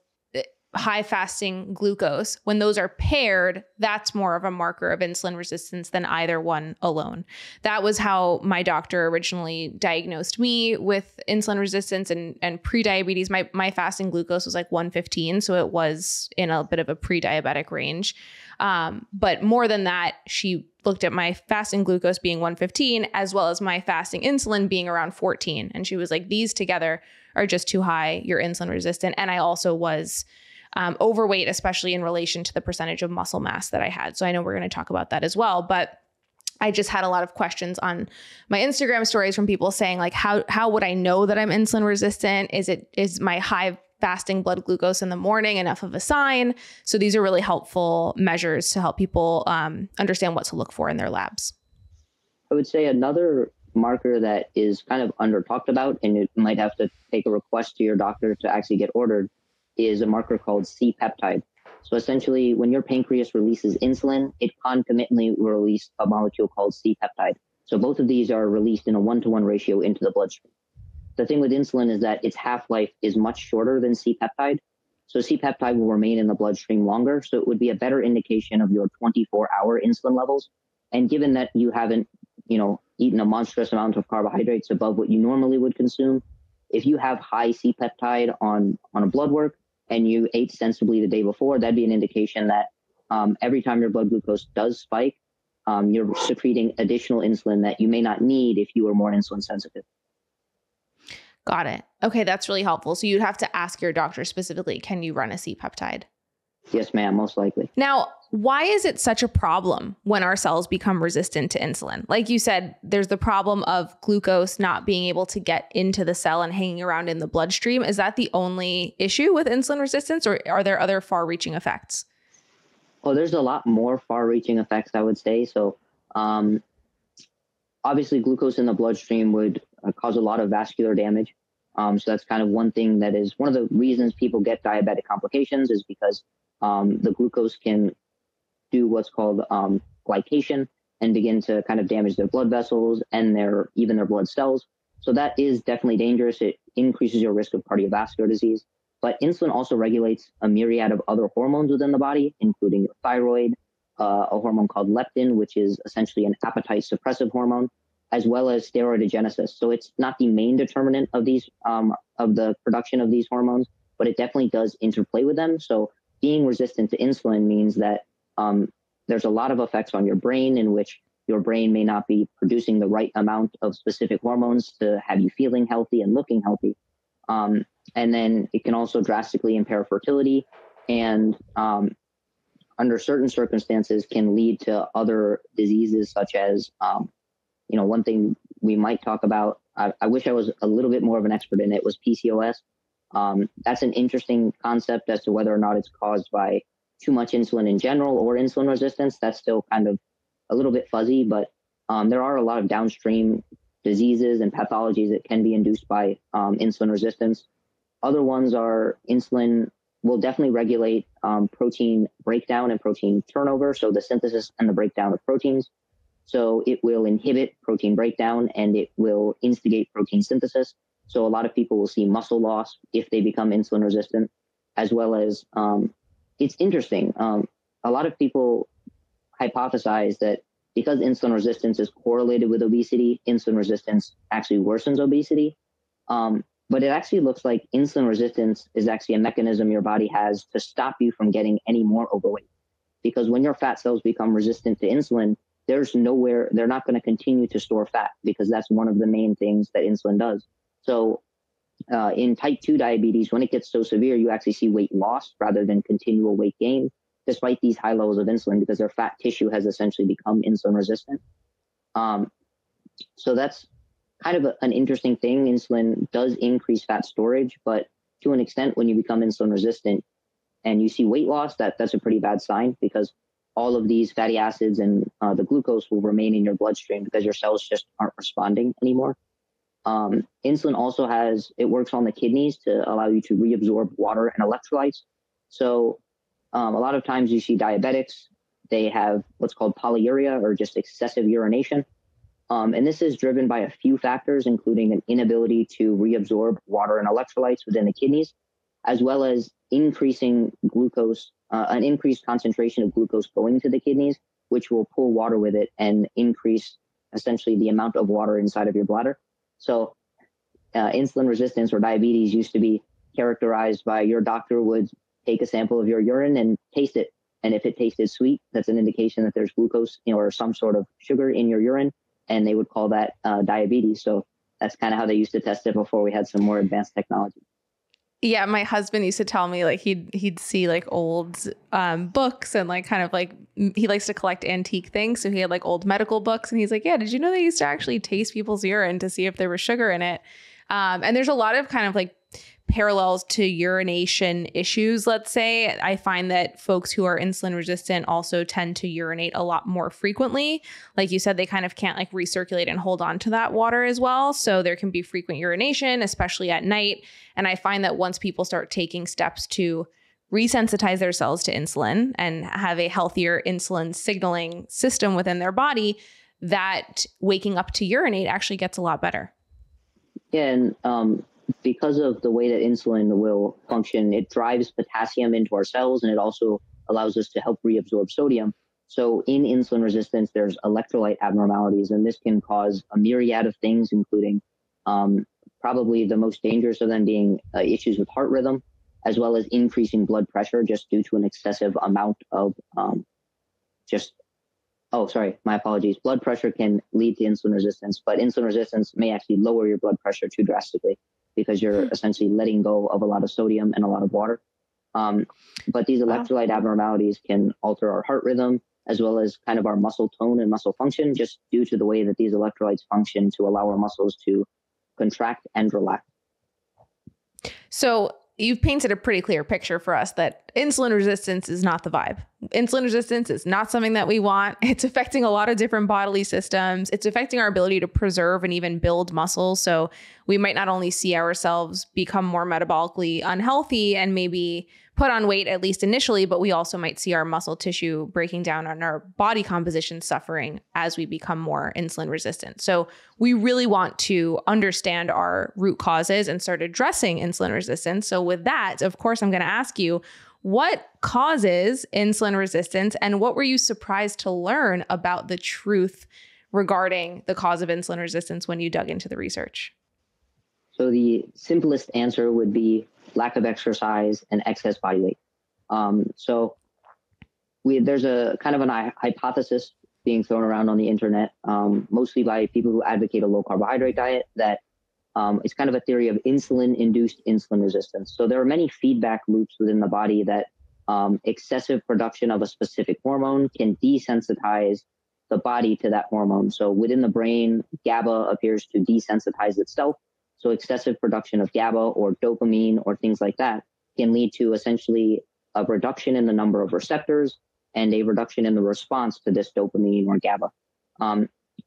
high fasting glucose, when those are paired, that's more of a marker of insulin resistance than either one alone. That was how my doctor originally diagnosed me with insulin resistance and prediabetes. My fasting glucose was like 115, so it was in a bit of a pre-diabetic range. But more than that, she looked at my fasting glucose being 115, as well as my fasting insulin being around 14. And she was like, these together are just too high. You're insulin resistant. And I also was overweight, especially in relation to the percentage of muscle mass that I had. So I know we're going to talk about that as well, but I just had a lot of questions on my Instagram stories from people saying like, how would I know that I'm insulin resistant? Is my high fasting blood glucose in the morning enough of a sign? So these are really helpful measures to help people understand what to look for in their labs. I would say another marker that is kind of under talked about, and you might have to take a request to your doctor to actually get ordered, is a marker called C-peptide. So essentially, when your pancreas releases insulin, it concomitantly will release a molecule called C-peptide. So both of these are released in a 1-to-1 ratio into the bloodstream. The thing with insulin is that its half-life is much shorter than C-peptide. So C-peptide will remain in the bloodstream longer. So it would be a better indication of your 24-hour insulin levels. And given that you haven't, eaten a monstrous amount of carbohydrates above what you normally would consume, if you have high C-peptide on a blood work and you ate sensibly the day before, that'd be an indication that every time your blood glucose does spike, you're secreting additional insulin that you may not need if you were more insulin sensitive. Got it. Okay, that's really helpful. So you'd have to ask your doctor specifically, can you run a C-peptide? Yes, ma'am, most likely. Now, why is it such a problem when our cells become resistant to insulin? Like you said, there's the problem of glucose not being able to get into the cell and hanging around in the bloodstream. Is that the only issue with insulin resistance, or are there other far-reaching effects? Oh, there's a lot more far-reaching effects, I would say. So obviously, glucose in the bloodstream would cause a lot of vascular damage. So that's kind of one thing that is one of the reasons people get diabetic complications, is because the glucose can do what's called glycation and begin to kind of damage their blood vessels and even their blood cells. So that is definitely dangerous. It increases your risk of cardiovascular disease. But insulin also regulates a myriad of other hormones within the body, including your thyroid, a hormone called leptin, which is essentially an appetite suppressive hormone, as well as steroidogenesis. So it's not the main determinant of these of the production of these hormones, but it definitely does interplay with them. So being resistant to insulin means that there's a lot of effects on your brain, in which your brain may not be producing the right amount of specific hormones to have you feeling healthy and looking healthy. And then it can also drastically impair fertility, and under certain circumstances can lead to other diseases such as, one thing we might talk about, I wish I was a little bit more of an expert in it, was PCOS. That's an interesting concept as to whether or not it's caused by too much insulin in general or insulin resistance. That's still kind of a little bit fuzzy, but there are a lot of downstream diseases and pathologies that can be induced by insulin resistance. Other ones are insulin will definitely regulate protein breakdown and protein turnover, so the synthesis and the breakdown of proteins. So it will inhibit protein breakdown and it will instigate protein synthesis. So a lot of people will see muscle loss if they become insulin resistant, as well as it's interesting. A lot of people hypothesize that because insulin resistance is correlated with obesity, insulin resistance actually worsens obesity. But it actually looks like insulin resistance is actually a mechanism your body has to stop you from getting any more overweight. Because when your fat cells become resistant to insulin, they're not going to continue to store fat, because that's one of the main things that insulin does. So in type 2 diabetes, when it gets so severe, you actually see weight loss rather than continual weight gain, despite these high levels of insulin, because their fat tissue has essentially become insulin resistant. So that's kind of an interesting thing. Insulin does increase fat storage, but to an extent, when you become insulin resistant and you see weight loss, that's a pretty bad sign, because all of these fatty acids and the glucose will remain in your bloodstream because your cells just aren't responding anymore. Insulin also it works on the kidneys to allow you to reabsorb water and electrolytes. So a lot of times you see diabetics, they have what's called polyuria, or just excessive urination. And this is driven by a few factors, including an inability to reabsorb water and electrolytes within the kidneys, as well as increasing glucose, an increased concentration of glucose going to the kidneys, which will pull water with it and increase essentially the amount of water inside of your bladder. So insulin resistance or diabetes used to be characterized by your doctor would take a sample of your urine and taste it. And if it tasted sweet, that's an indication that there's glucose, or some sort of sugar in your urine. And they would call that diabetes. So that's kind of how they used to test it before we had some more advanced technology. Yeah, my husband used to tell me, like, he'd see like old books, and like kind of like he likes to collect antique things. So he had like old medical books, and he's like, yeah, did you know they used to actually taste people's urine to see if there was sugar in it? And there's a lot of kind of like parallels to urination issues, let's say. I find that folks who are insulin resistant also tend to urinate a lot more frequently. Like you said, they kind of can't like recirculate and hold on to that water as well. So there can be frequent urination, especially at night. And I find that once people start taking steps to resensitize their cells to insulin and have a healthier insulin signaling system within their body, that waking up to urinate actually gets a lot better. Yeah, and because of the way that insulin will function, it drives potassium into our cells, and it also allows us to help reabsorb sodium. So in insulin resistance, there's electrolyte abnormalities, and this can cause a myriad of things, including probably the most dangerous of them being issues with heart rhythm, as well as increasing blood pressure just due to an excessive amount of my apologies. Blood pressure can lead to insulin resistance, but insulin resistance may actually lower your blood pressure too drastically, because you're essentially letting go of a lot of sodium and a lot of water. But these electrolyte abnormalities can alter our heart rhythm, as well as kind of our muscle tone and muscle function, just due to the way that these electrolytes function to allow our muscles to contract and relax. So you've painted a pretty clear picture for us that insulin resistance is not the vibe. Insulin resistance is not something that we want. It's affecting a lot of different bodily systems. It's affecting our ability to preserve and even build muscle. So we might not only see ourselves become more metabolically unhealthy and maybe put on weight, at least initially, but we also might see our muscle tissue breaking down and our body composition suffering as we become more insulin resistant. So we really want to understand our root causes and start addressing insulin resistance. So with that, of course, I'm going to ask you, what causes insulin resistance, and what were you surprised to learn about the truth regarding the cause of insulin resistance when you dug into the research? So the simplest answer would be lack of exercise and excess body weight. There's a kind of an hypothesis being thrown around on the internet, mostly by people who advocate a low carbohydrate diet, that it's kind of a theory of insulin-induced insulin resistance. So there are many feedback loops within the body that excessive production of a specific hormone can desensitize the body to that hormone. So within the brain, GABA appears to desensitize itself. So excessive production of GABA or dopamine or things like that can lead to essentially a reduction in the number of receptors and a reduction in the response to this dopamine or GABA.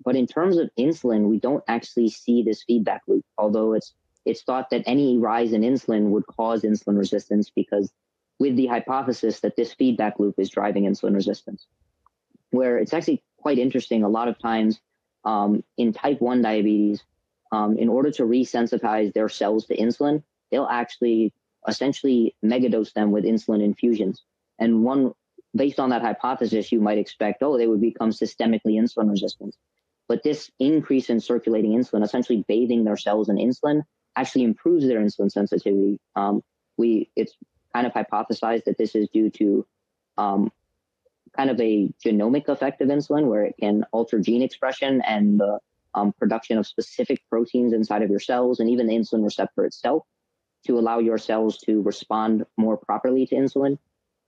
But in terms of insulin, we don't actually see this feedback loop, although it's thought that any rise in insulin would cause insulin resistance, because with the hypothesis that this feedback loop is driving insulin resistance, where it's actually quite interesting. A lot of times in type 1 diabetes, in order to resensitize their cells to insulin, they'll actually essentially megadose them with insulin infusions. And based on that hypothesis, you might expect, they would become systemically insulin resistant. But this increase in circulating insulin, essentially bathing their cells in insulin, actually improves their insulin sensitivity. It's kind of hypothesized that this is due to kind of a genomic effect of insulin, where it can alter gene expression and the production of specific proteins inside of your cells, and even the insulin receptor itself, to allow your cells to respond more properly to insulin.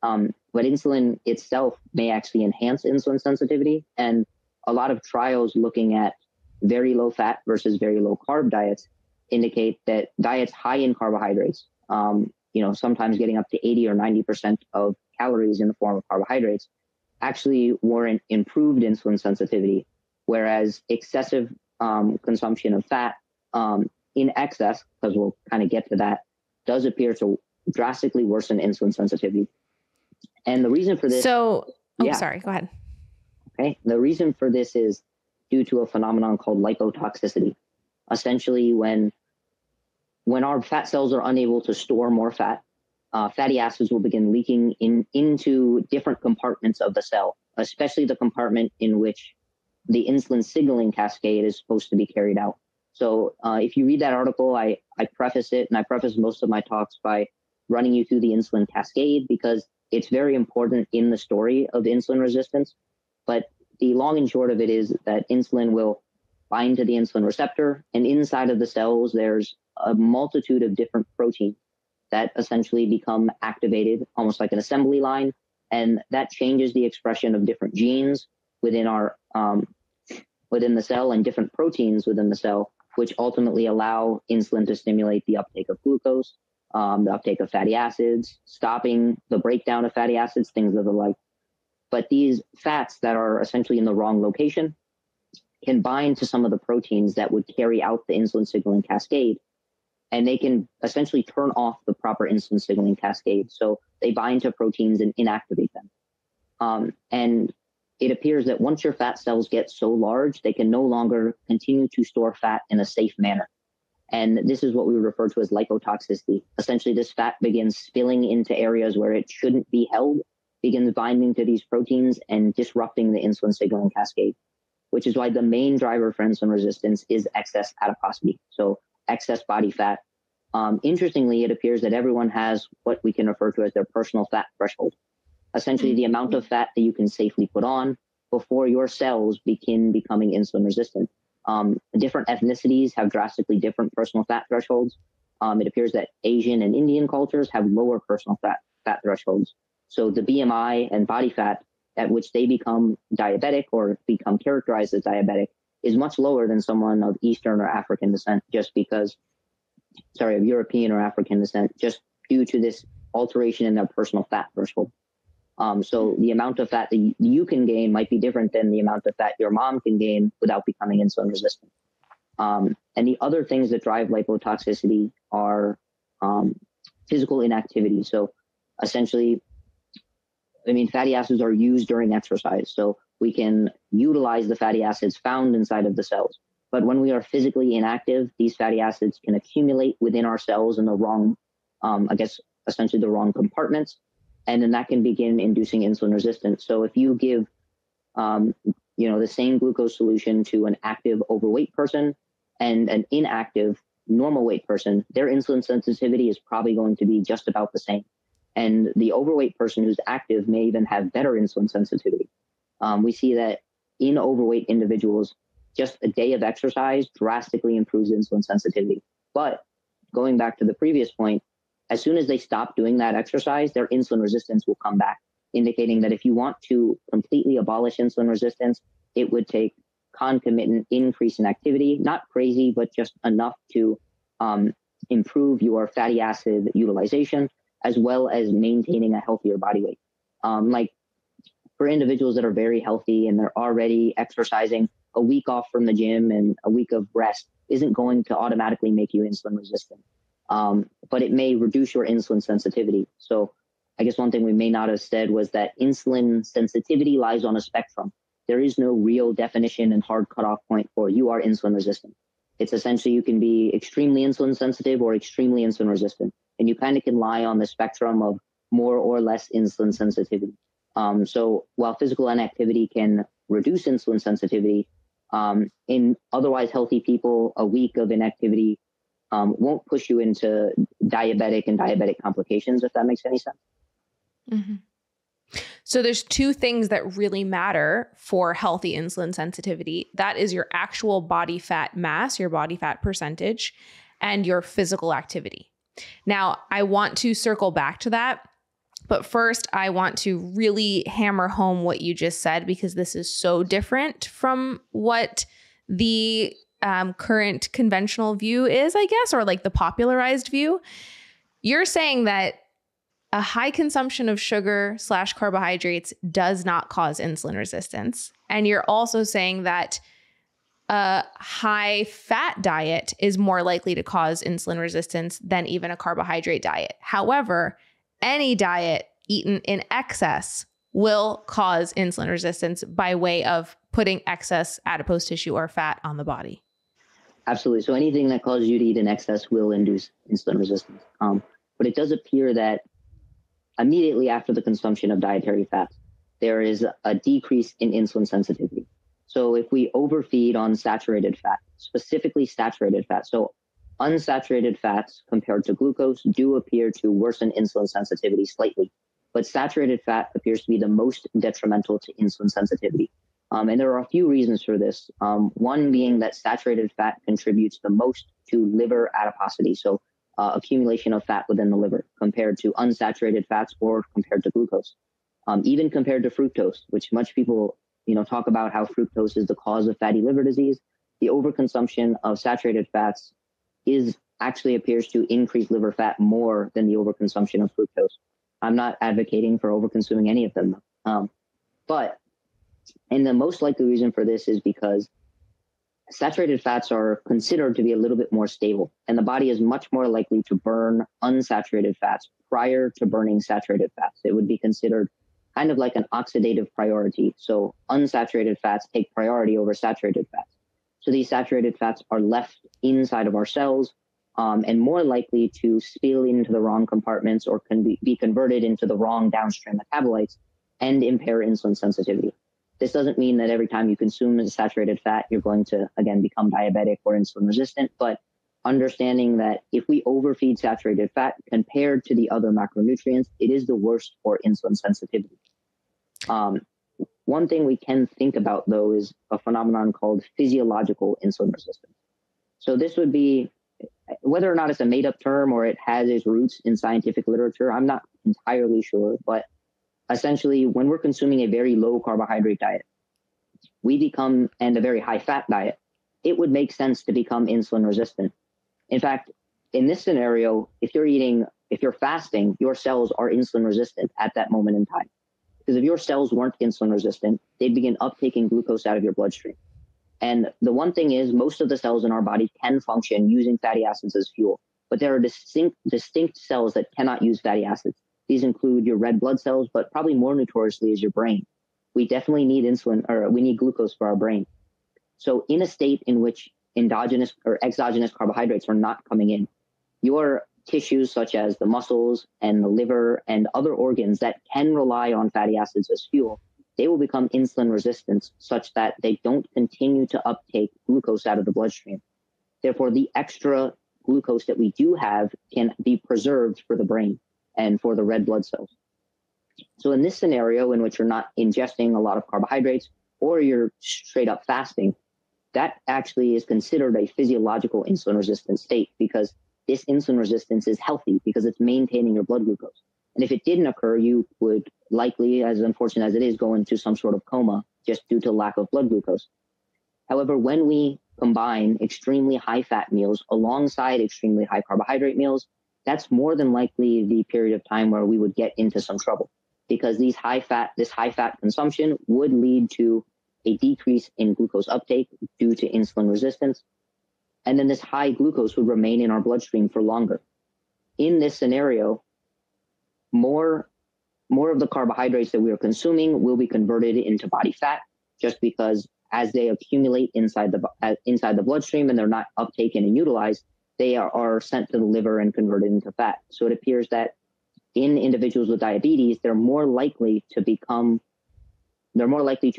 But insulin itself may actually enhance insulin sensitivity. And a lot of trials looking at very low fat versus very low carb diets indicate that diets high in carbohydrates, sometimes getting up to 80 or 90% of calories in the form of carbohydrates, actually warrant improved insulin sensitivity, whereas excessive consumption of fat in excess, because we'll kind of get to that, does appear to drastically worsen insulin sensitivity. And the reason for this... Sorry, go ahead. Okay. The reason for this is due to a phenomenon called lipotoxicity. Essentially, when our fat cells are unable to store more fat, fatty acids will begin leaking into different compartments of the cell, especially the compartment in which the insulin signaling cascade is supposed to be carried out. So if you read that article, I preface it, and I preface most of my talks by running you through the insulin cascade, because it's very important in the story of insulin resistance. But the long and short of it is that insulin will bind to the insulin receptor, and inside of the cells, there's a multitude of different proteins that essentially become activated, almost like an assembly line, and that changes the expression of different genes within within the cell, and different proteins within the cell, which ultimately allow insulin to stimulate the uptake of glucose, the uptake of fatty acids, stopping the breakdown of fatty acids, things of the like. But these fats that are essentially in the wrong location can bind to some of the proteins that would carry out the insulin signaling cascade, and they can essentially turn off the proper insulin signaling cascade. So they bind to proteins and inactivate them. And it appears that once your fat cells get so large, they can no longer continue to store fat in a safe manner. And this is what we refer to as lipotoxicity. Essentially, this fat begins spilling into areas where it shouldn't be held, begins binding to these proteins and disrupting the insulin signaling cascade, which is why the main driver for insulin resistance is excess adiposity, so excess body fat. Interestingly, it appears that everyone has what we can refer to as their personal fat threshold, essentially the amount of fat that you can safely put on before your cells begin becoming insulin resistant. Different ethnicities have drastically different personal fat thresholds. It appears that Asian and Indian cultures have lower personal fat thresholds. So the BMI and body fat at which they become diabetic or become characterized as diabetic is much lower than someone of Eastern or African descent, of European or African descent, just due to this alteration in their personal fat threshold. So the amount of fat that you can gain might be different than the amount of fat your mom can gain without becoming insulin resistant. And the other things that drive lipotoxicity are physical inactivity. So essentially, fatty acids are used during exercise. So we can utilize the fatty acids found inside of the cells. But when we are physically inactive, these fatty acids can accumulate within our cells in the wrong, essentially the wrong compartments. And then that can begin inducing insulin resistance. So if you give, the same glucose solution to an active overweight person and an inactive normal weight person, their insulin sensitivity is probably going to be just about the same. And the overweight person who's active may even have better insulin sensitivity. We see that in overweight individuals, just a day of exercise drastically improves insulin sensitivity. But going back to the previous point, as soon as they stop doing that exercise, their insulin resistance will come back, indicating that if you want to completely abolish insulin resistance, it would take concomitant increase in activity, not crazy, but just enough to improve your fatty acid utilization, as well as maintaining a healthier body weight. Like for individuals that are very healthy and they're already exercising, a week off from the gym and a week of rest isn't going to automatically make you insulin resistant. But it may reduce your insulin sensitivity. So I guess one thing we may not have said was that insulin sensitivity lies on a spectrum. There is no real definition and hard cutoff point for you are insulin resistant. It's essentially you can be extremely insulin sensitive or extremely insulin resistant. And you kind of can lie on the spectrum of more or less insulin sensitivity. So while physical inactivity can reduce insulin sensitivity, in otherwise healthy people, a week of inactivity won't push you into diabetic and diabetic complications, if that makes any sense. Mm-hmm. So there's two things that really matter for healthy insulin sensitivity. That is your actual body fat mass, your body fat percentage, and your physical activity. Now, I want to circle back to that But first, I want to really hammer home what you just said, because this is so different from what the current conventional view is, I guess, or like the popularized view. You're saying that a high consumption of sugar / carbohydrates does not cause insulin resistance. And you're also saying that a high fat diet is more likely to cause insulin resistance than even a carbohydrate diet. However, any diet eaten in excess will cause insulin resistance by way of putting excess adipose tissue or fat on the body. Absolutely. So anything that causes you to eat in excess will induce insulin resistance. But it does appear that immediately after the consumption of dietary fats, there is a decrease in insulin sensitivity. So if we overfeed on saturated fat, specifically saturated fat, so unsaturated fats compared to glucose do appear to worsen insulin sensitivity slightly, but saturated fat appears to be the most detrimental to insulin sensitivity. And there are a few reasons for this. One being that saturated fat contributes the most to liver adiposity, so accumulation of fat within the liver, compared to unsaturated fats or compared to glucose. Even compared to fructose, which much people talk about how fructose is the cause of fatty liver disease. The overconsumption of saturated fats actually appears to increase liver fat more than the overconsumption of fructose. I'm not advocating for overconsuming any of them, and the most likely reason for this is because saturated fats are considered to be a little bit more stable, and the body is much more likely to burn unsaturated fats prior to burning saturated fats. It would be considered kind of like an oxidative priority. So unsaturated fats take priority over saturated fats. So these saturated fats are left inside of our cells and more likely to spill into the wrong compartments or can be converted into the wrong downstream metabolites and impair insulin sensitivity. This doesn't mean that every time you consume a saturated fat, you're going to, again, become diabetic or insulin resistant, but understanding that if we overfeed saturated fat compared to the other macronutrients, it is the worst for insulin sensitivity. One thing we can think about, though, is a phenomenon called physiological insulin resistance. So this would be, whether or not it's a made-up term or it has its roots in scientific literature, I'm not entirely sure, but essentially, when we're consuming a very low carbohydrate diet, and a very high fat diet, it would make sense to become insulin resistant. In fact, in this scenario, if you're fasting, your cells are insulin resistant at that moment in time. Because if your cells weren't insulin resistant, they'd begin uptaking glucose out of your bloodstream. And the one thing is, most of the cells in our body can function using fatty acids as fuel, but there are distinct cells that cannot use fatty acids. These include your red blood cells, but probably more notoriously is your brain. We definitely need we need glucose for our brain. So in a state in which endogenous or exogenous carbohydrates are not coming in, your tissues such as the muscles and the liver and other organs that can rely on fatty acids as fuel, they will become insulin resistant such that they don't continue to uptake glucose out of the bloodstream. Therefore, the extra glucose that we do have can be preserved for the brain and for the red blood cells. So in this scenario in which you're not ingesting a lot of carbohydrates or you're straight up fasting, that actually is considered a physiological insulin resistant state, because this insulin resistance is healthy because it's maintaining your blood glucose. And if it didn't occur, you would likely, as unfortunate as it is, go into some sort of coma just due to lack of blood glucose. However, when we combine extremely high fat meals alongside extremely high carbohydrate meals, that's more than likely the period of time where we would get into some trouble, because this high fat consumption would lead to a decrease in glucose uptake due to insulin resistance. And then this high glucose would remain in our bloodstream for longer. In this scenario, more of the carbohydrates that we are consuming will be converted into body fat, just because as they accumulate inside the bloodstream and they're not uptaken and utilized, they are sent to the liver and converted into fat. So it appears that in individuals with diabetes, they're more likely to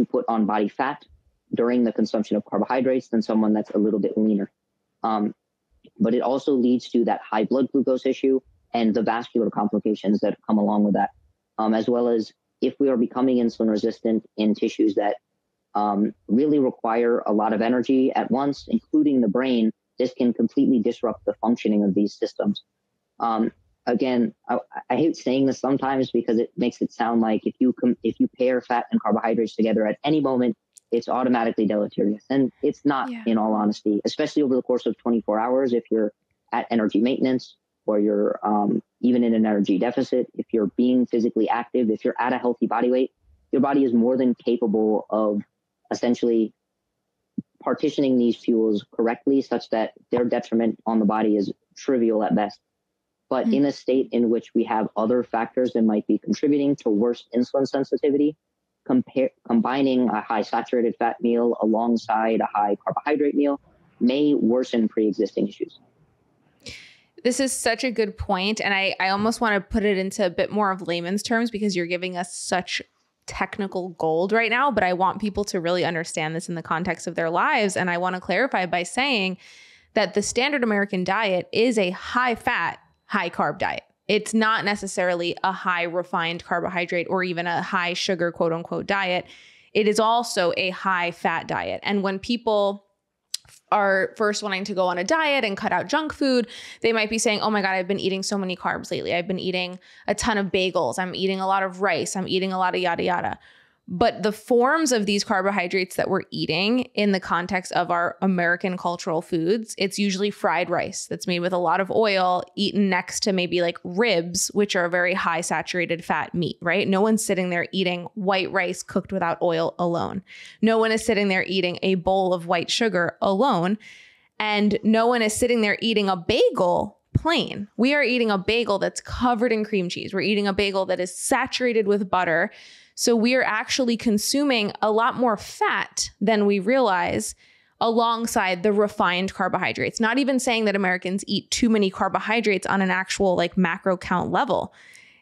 put on body fat during the consumption of carbohydrates than someone that's a little bit leaner. But it also leads to that high blood glucose issue and the vascular complications that come along with that, as well as if we are becoming insulin resistant in tissues that really require a lot of energy at once, including the brain, this can completely disrupt the functioning of these systems. again, I hate saying this sometimes because it makes it sound like if you pair fat and carbohydrates together at any moment, it's automatically deleterious. And it's not, in all honesty, especially over the course of 24 hours. If you're at energy maintenance, or you're even in an energy deficit, if you're being physically active, if you're at a healthy body weight, your body is more than capable of essentially partitioning these fuels correctly such that their detriment on the body is trivial at best. But in a state in which we have other factors that might be contributing to worse insulin sensitivity, combining a high saturated fat meal alongside a high carbohydrate meal may worsen pre-existing issues. This is such a good point. And I almost want to put it into a bit more of layman's terms because you're giving us such technical gold right now, but I want people to really understand this in the context of their lives. And I want to clarify by saying that the standard American diet is a high fat, high carb diet. It's not necessarily a high refined carbohydrate or even a high sugar, quote unquote, diet. It is also a high fat diet. And when people are first wanting to go on a diet and cut out junk food, they might be saying, oh my God, I've been eating so many carbs lately. I've been eating a ton of bagels. I'm eating a lot of rice. I'm eating a lot of yada, yada. But the forms of these carbohydrates that we're eating in the context of our American cultural foods, it's usually fried rice that's made with a lot of oil, eaten next to maybe like ribs, which are a very high saturated fat meat, right? No one's sitting there eating white rice cooked without oil alone. No one is sitting there eating a bowl of white sugar alone. And no one is sitting there eating a bagel plain. We are eating a bagel that's covered in cream cheese. We're eating a bagel that is saturated with butter. So we are actually consuming a lot more fat than we realize alongside the refined carbohydrates. Not even saying that Americans eat too many carbohydrates on an actual like macro count level.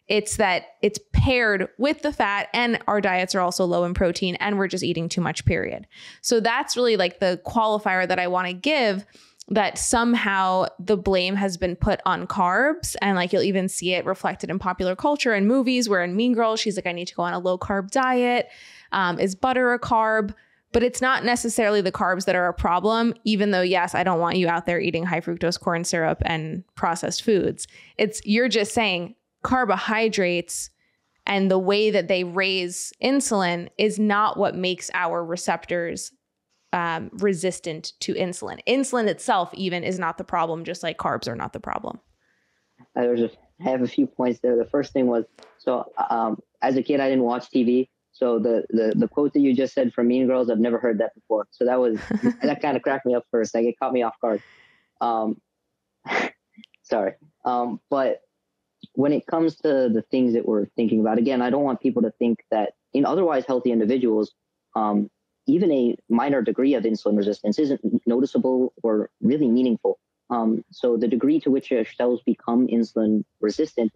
It's that it's paired with the fat and our diets are also low in protein and we're just eating too much, period. So that's really like the qualifier that I want to give, that somehow the blame has been put on carbs. And like, you'll even see it reflected in popular culture and movies where in Mean Girls, she's like, I need to go on a low carb diet. Is butter a carb? But it's not necessarily the carbs that are a problem, even though, yes, I don't want you out there eating high fructose corn syrup and processed foods. You're just saying carbohydrates and the way that they raise insulin is not what makes our receptors resistant to insulin. Insulin itself even is not the problem, just like carbs are not the problem. I have a few points there. The first thing was, so as a kid, I didn't watch TV. So the quote that you just said from Mean Girls, I've never heard that before. So that kind of cracked me up first. Like it caught me off guard. Sorry. But when it comes to the things that we're thinking about, again, I don't want people to think that in otherwise healthy individuals, even a minor degree of insulin resistance isn't noticeable or really meaningful. So the degree to which cells become insulin resistant,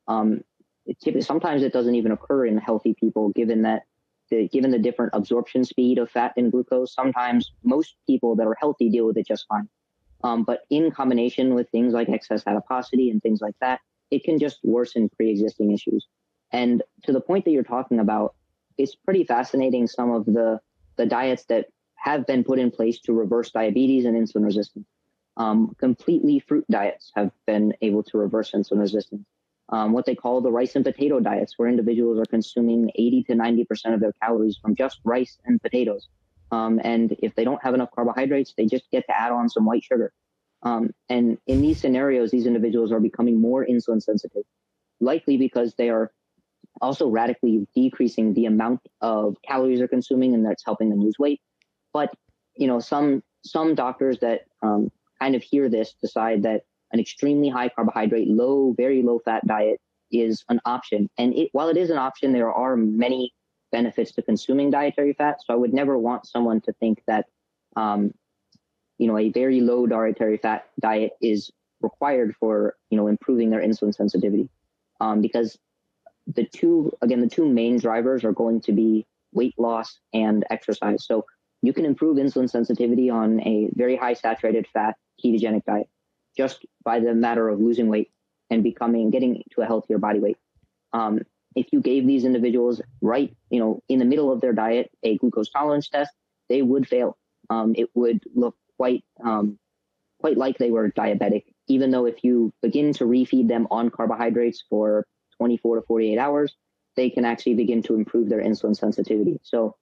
sometimes it doesn't even occur in healthy people, given the different absorption speed of fat and glucose. Sometimes most people that are healthy deal with it just fine. But in combination with things like excess adiposity and things like that, it can just worsen pre-existing issues. And to the point that you're talking about, it's pretty fascinating, some of the diets that have been put in place to reverse diabetes and insulin resistance. Completely fruit diets have been able to reverse insulin resistance. What they call the rice and potato diets, where individuals are consuming 80 to 90% of their calories from just rice and potatoes. And if they don't have enough carbohydrates, they just get to add on some white sugar. And in these scenarios, these individuals are becoming more insulin sensitive, likely because they are also radically decreasing the amount of calories they're consuming, and that's helping them lose weight. But, some doctors that kind of hear this decide that an extremely high carbohydrate, very low fat diet is an option. And while it is an option, there are many benefits to consuming dietary fat. So I would never want someone to think that, a very low dietary fat diet is required for, improving their insulin sensitivity. Because the two main drivers are going to be weight loss and exercise. So you can improve insulin sensitivity on a very high saturated fat ketogenic diet just by the matter of losing weight and getting to a healthier body weight. If you gave these individuals in the middle of their diet, a glucose tolerance test, they would fail. It would look quite like they were diabetic even though if you begin to refeed them on carbohydrates for 24 to 48 hours, they can actually begin to improve their insulin sensitivity. So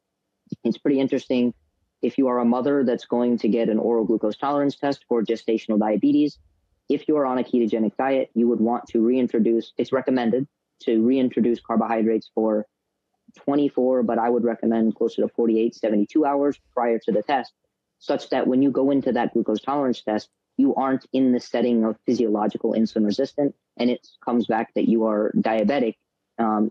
it's pretty interesting. If you are a mother that's going to get an oral glucose tolerance test for gestational diabetes, if you are on a ketogenic diet, you would want to reintroduce, it's recommended to reintroduce carbohydrates for 24, but I would recommend closer to 48, 72 hours prior to the test, such that when you go into that glucose tolerance test, you aren't in the setting of physiological insulin resistant, and it comes back that you are diabetic.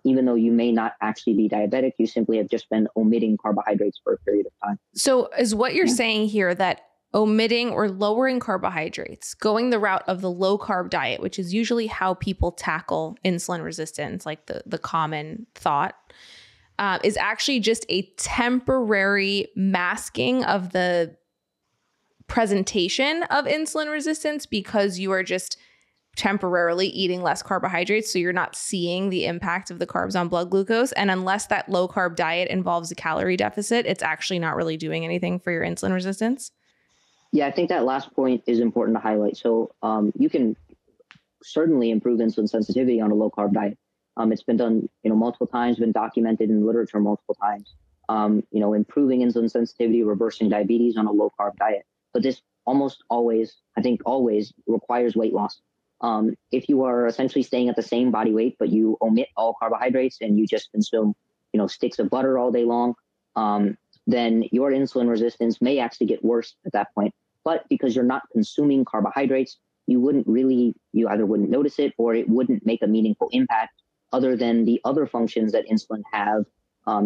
Even though you may not actually be diabetic, you simply have just been omitting carbohydrates for a period of time. So is what you're saying here that omitting or lowering carbohydrates, going the route of the low carb diet, which is usually how people tackle insulin resistance, like the common thought, is actually just a temporary masking of the presentation of insulin resistance because you are just temporarily eating less carbohydrates, so you're not seeing the impact of the carbs on blood glucose. And unless that low carb diet involves a calorie deficit, it's actually not really doing anything for your insulin resistance. Yeah, I think that last point is important to highlight. So you can certainly improve insulin sensitivity on a low carb diet. It's been done, multiple times, been documented in literature multiple times. Improving insulin sensitivity, reversing diabetes on a low carb diet. But this almost always, I think always, requires weight loss. If you are essentially staying at the same body weight, but you omit all carbohydrates and you just consume, sticks of butter all day long, then your insulin resistance may actually get worse at that point. But because you're not consuming carbohydrates, you either wouldn't notice it or it wouldn't make a meaningful impact other than the other functions that insulin have,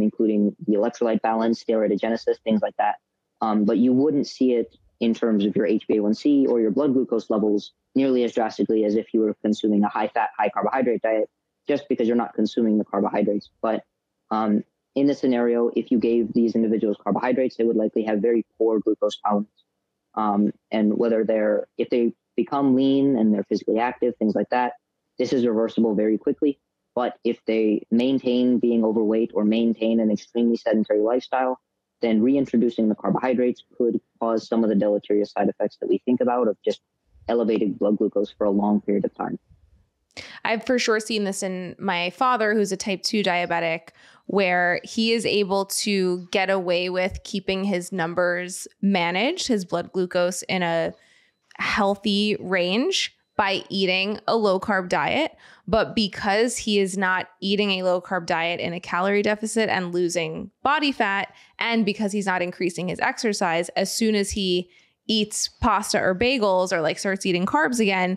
including the electrolyte balance, steroidogenesis, things like that. But you wouldn't see it in terms of your HbA1c or your blood glucose levels nearly as drastically as if you were consuming a high-fat, high-carbohydrate diet, just because you're not consuming the carbohydrates. But in this scenario, if you gave these individuals carbohydrates, they would likely have very poor glucose tolerance. And if they become lean and they're physically active, things like that, this is reversible very quickly. But if they maintain being overweight or maintain an extremely sedentary lifestyle, then reintroducing the carbohydrates could cause some of the deleterious side effects that we think about of just elevated blood glucose for a long period of time. I've for sure seen this in my father, who's a type 2 diabetic, where he is able to get away with keeping his numbers managed, his blood glucose in a healthy range by eating a low carb diet. But because he is not eating a low carb diet in a calorie deficit and losing body fat, and because he's not increasing his exercise, as soon as he eats pasta or bagels or starts eating carbs again,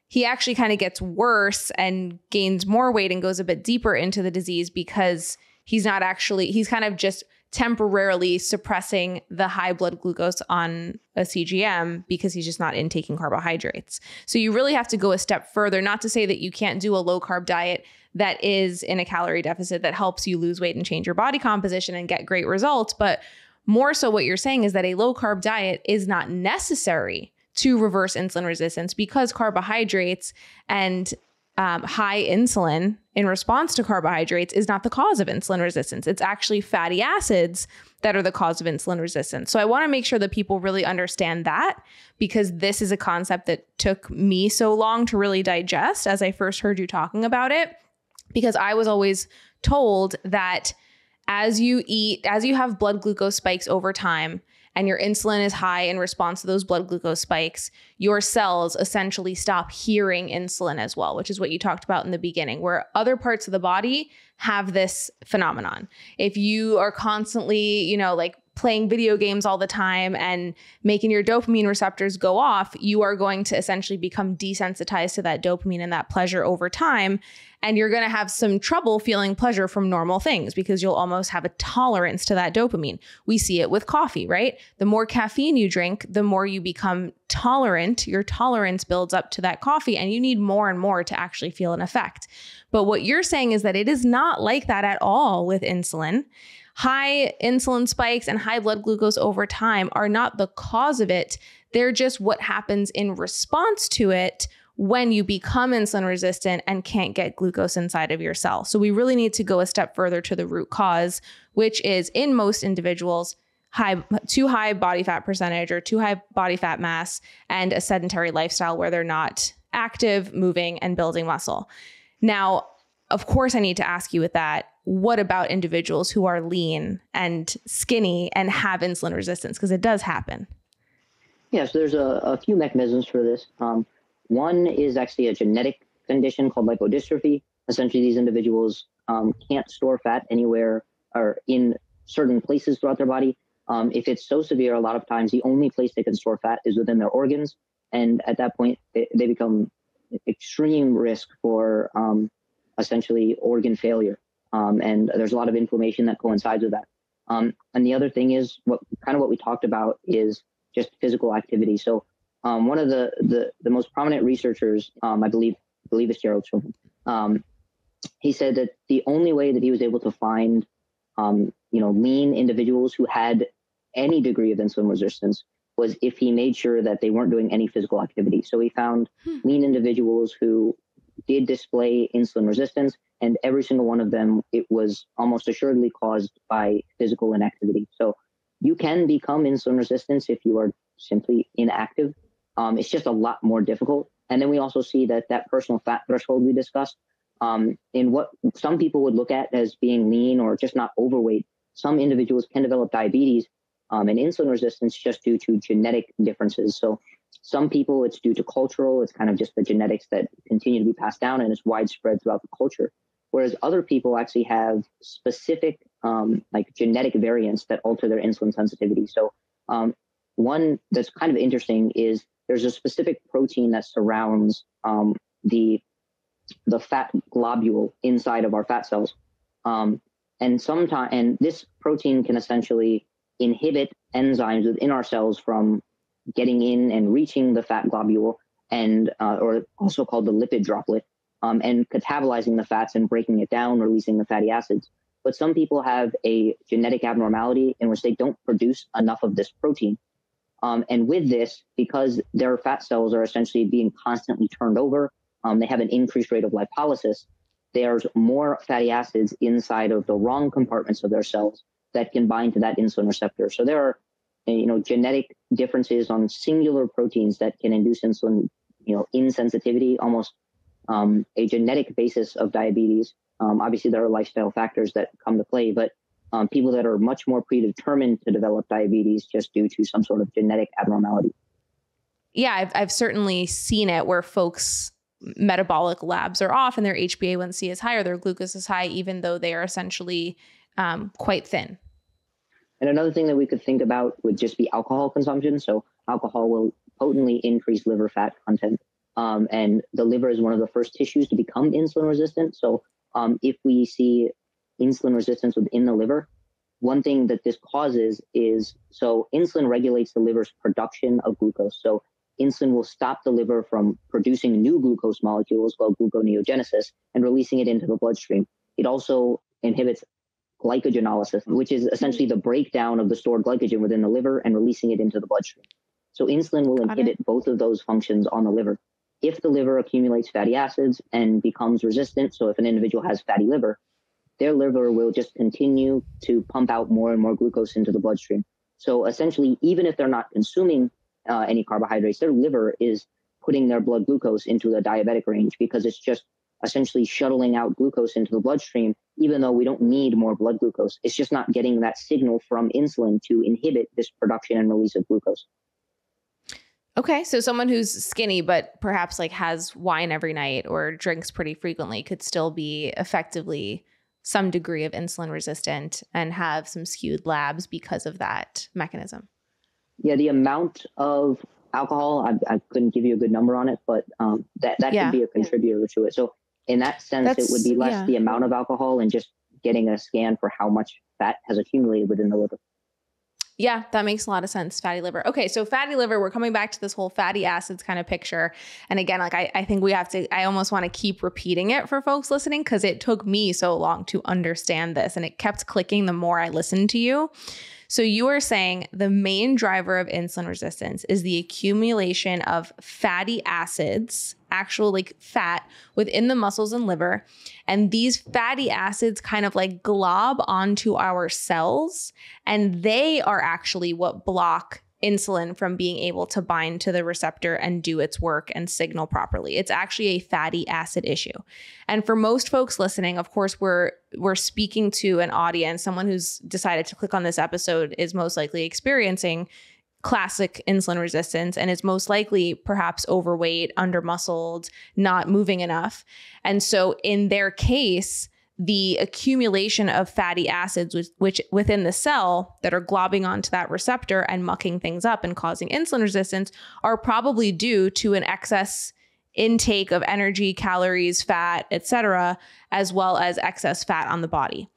he actually kind of gets worse and gains more weight and goes a bit deeper into the disease because he's kind of just temporarily suppressing the high blood glucose on a CGM because he's just not intaking carbohydrates. So you really have to go a step further, not to say that you can't do a low carb diet that is in a calorie deficit that helps you lose weight and change your body composition and get great results. But more so what you're saying is that a low carb diet is not necessary to reverse insulin resistance because carbohydrates and high insulin in response to carbohydrates is not the cause of insulin resistance. It's actually fatty acids that are the cause of insulin resistance. So I want to make sure that people really understand that, because this is a concept that took me so long to really digest as I first heard you talking about it, because I was always told that as you have blood glucose spikes over time, and your insulin is high in response to those blood glucose spikes, your cells essentially stop hearing insulin as well, which is what you talked about in the beginning, where other parts of the body have this phenomenon. If you are constantly, playing video games all the time and making your dopamine receptors go off, you are going to essentially become desensitized to that dopamine and that pleasure over time. And you're going to have some trouble feeling pleasure from normal things because you'll almost have a tolerance to that dopamine. We see it with coffee, right? The more caffeine you drink, the more you become tolerant. Your tolerance builds up to that coffee and you need more and more to actually feel an effect. But what you're saying is that it is not like that at all with insulin. High insulin spikes and high blood glucose over time are not the cause of it. They're just what happens in response to it when you become insulin resistant and can't get glucose inside of your cell. So we really need to go a step further to the root cause, which is in most individuals, too high body fat percentage or too high body fat mass and a sedentary lifestyle where they're not active, moving, and building muscle. Now, of course, I need to ask you with that, what about individuals who are lean and skinny and have insulin resistance? Because it does happen. Yeah, so there's a few mechanisms for this. One is actually a genetic condition called lipodystrophy. Essentially, these individuals can't store fat anywhere or in certain places throughout their body. If it's so severe, a lot of times the only place they can store fat is within their organs. And at that point, they become extreme risk for essentially organ failure. And there's a lot of inflammation that coincides with that. And the other thing is what we talked about is just physical activity. So one of the most prominent researchers, I believe it's Gerald Schulman, he said that the only way that he was able to find lean individuals who had any degree of insulin resistance was if he made sure that they weren't doing any physical activity. So he found lean individuals who did display insulin resistance, and every single one of them, it was almost assuredly caused by physical inactivity. So you can become insulin resistant if you are simply inactive. It's just a lot more difficult. And then we also see that personal fat threshold we discussed, in what some people would look at as being lean or just not overweight, some individuals can develop diabetes and insulin resistance just due to genetic differences. So some people, it's due to cultural, it's kind of just the genetics that continue to be passed down and it's widespread throughout the culture. Whereas other people actually have specific genetic variants that alter their insulin sensitivity. So one that's kind of interesting is there's a specific protein that surrounds the fat globule inside of our fat cells. And this protein can essentially inhibit enzymes within our cells from getting in and reaching the fat globule, and or also called the lipid droplet, and catabolizing the fats and breaking it down, releasing the fatty acids. But some people have a genetic abnormality in which they don't produce enough of this protein. And with this, because their fat cells are essentially being constantly turned over, they have an increased rate of lipolysis. There's more fatty acids inside of the wrong compartments of their cells that can bind to that insulin receptor. So there are, genetic differences on singular proteins that can induce insulin, insensitivity, almost a genetic basis of diabetes. Obviously, there are lifestyle factors that come to play, but people that are much more predetermined to develop diabetes just due to some sort of genetic abnormality. Yeah, I've certainly seen it where folks' metabolic labs are off and their HbA1c is high or their glucose is high, even though they are essentially quite thin. And another thing that we could think about would just be alcohol consumption. So alcohol will potently increase liver fat content. And the liver is one of the first tissues to become insulin resistant. So if we see insulin resistance within the liver, one thing that this causes is, so insulin regulates the liver's production of glucose. So insulin will stop the liver from producing new glucose molecules called gluconeogenesis and releasing it into the bloodstream. It also inhibits glycogenolysis, which is essentially the breakdown of the stored glycogen within the liver and releasing it into the bloodstream. So insulin will inhibit both of those functions on the liver. If the liver accumulates fatty acids and becomes resistant, so if an individual has fatty liver, their liver will just continue to pump out more and more glucose into the bloodstream. So essentially, even if they're not consuming any carbohydrates, their liver is putting their blood glucose into the diabetic range because it's just essentially shuttling out glucose into the bloodstream, even though we don't need more blood glucose. It's just not getting that signal from insulin to inhibit this production and release of glucose. Okay. So someone who's skinny, but perhaps has wine every night or drinks pretty frequently could still be effectively some degree of insulin resistant and have some skewed labs because of that mechanism. Yeah, the amount of alcohol, I couldn't give you a good number on it, but that could be a contributor to it. So in that sense, it would be less the amount of alcohol and just getting a scan for how much fat has accumulated within the liver. Yeah, that makes a lot of sense. Fatty liver. Okay, so fatty liver, we're coming back to this whole fatty acids kind of picture. And again, I think we have to, I almost want to keep repeating it for folks listening because it took me so long to understand this and it kept clicking the more I listened to you. So you are saying the main driver of insulin resistance is the accumulation of fatty acids, actual like fat within the muscles and liver. And these fatty acids kind of like glob onto our cells, and they are actually what block insulin from being able to bind to the receptor and do its work and signal properly. It's actually a fatty acid issue. And for most folks listening, of course, we're speaking to an audience. Someone who's decided to click on this episode is most likely experiencing classic insulin resistance and is most likely perhaps overweight, undermuscled, not moving enough. And so in their case, the accumulation of fatty acids, which within the cell that are globbing onto that receptor and mucking things up and causing insulin resistance, are probably due to an excess intake of energy, calories, fat, etc., as well as excess fat on the body.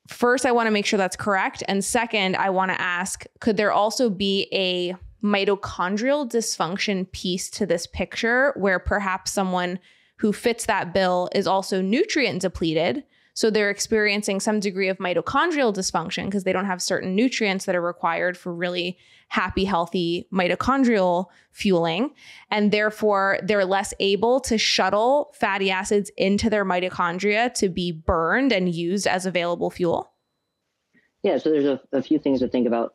First, I want to make sure that's correct. And second, I want to ask, could there also be a mitochondrial dysfunction piece to this picture where perhaps someone who fits that bill is also nutrient depleted, so they're experiencing some degree of mitochondrial dysfunction because they don't have certain nutrients that are required for really happy, healthy mitochondrial fueling, and therefore they're less able to shuttle fatty acids into their mitochondria to be burned and used as available fuel? Yeah, so there's a few things to think about.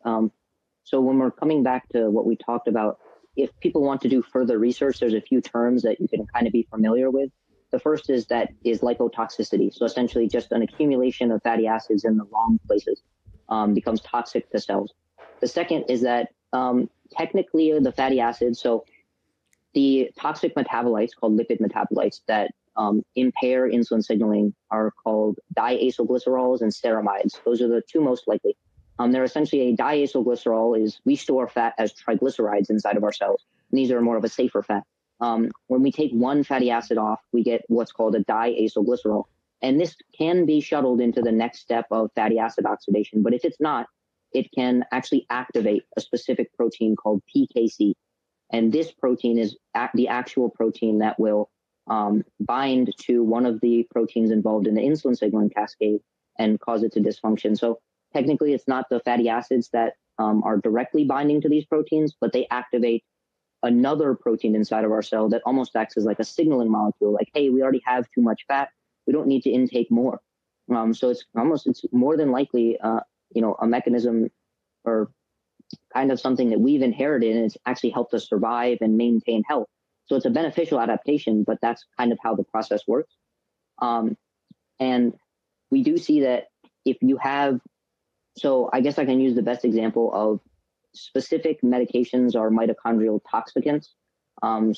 So when we're coming back to what we talked about, if people want to do further research, there's a few terms that you can kind of be familiar with. The first is lipotoxicity. So essentially just an accumulation of fatty acids in the wrong places becomes toxic to cells. The second is that technically the fatty acids, so the toxic metabolites called lipid metabolites that impair insulin signaling are called diacylglycerols and ceramides. Those are the two most likely. They're essentially a diacylglycerol is we store fat as triglycerides inside of our cells. And these are more of a safer fat. When we take one fatty acid off, we get what's called a diacylglycerol. And this can be shuttled into the next step of fatty acid oxidation. But if it's not, it can actually activate a specific protein called PKC. And this protein is the actual protein that will bind to one of the proteins involved in the insulin signaling cascade and cause it to dysfunction. So technically, it's not the fatty acids that are directly binding to these proteins, but they activate another protein inside of our cell that almost acts as like a signaling molecule, like, hey, we already have too much fat. We don't need to intake more. So it's more than likely, a mechanism or kind of something that we've inherited, and it's actually helped us survive and maintain health. So it's a beneficial adaptation, but that's kind of how the process works. And we do see that if you have, so I guess I can use the best example of specific medications are mitochondrial toxicants.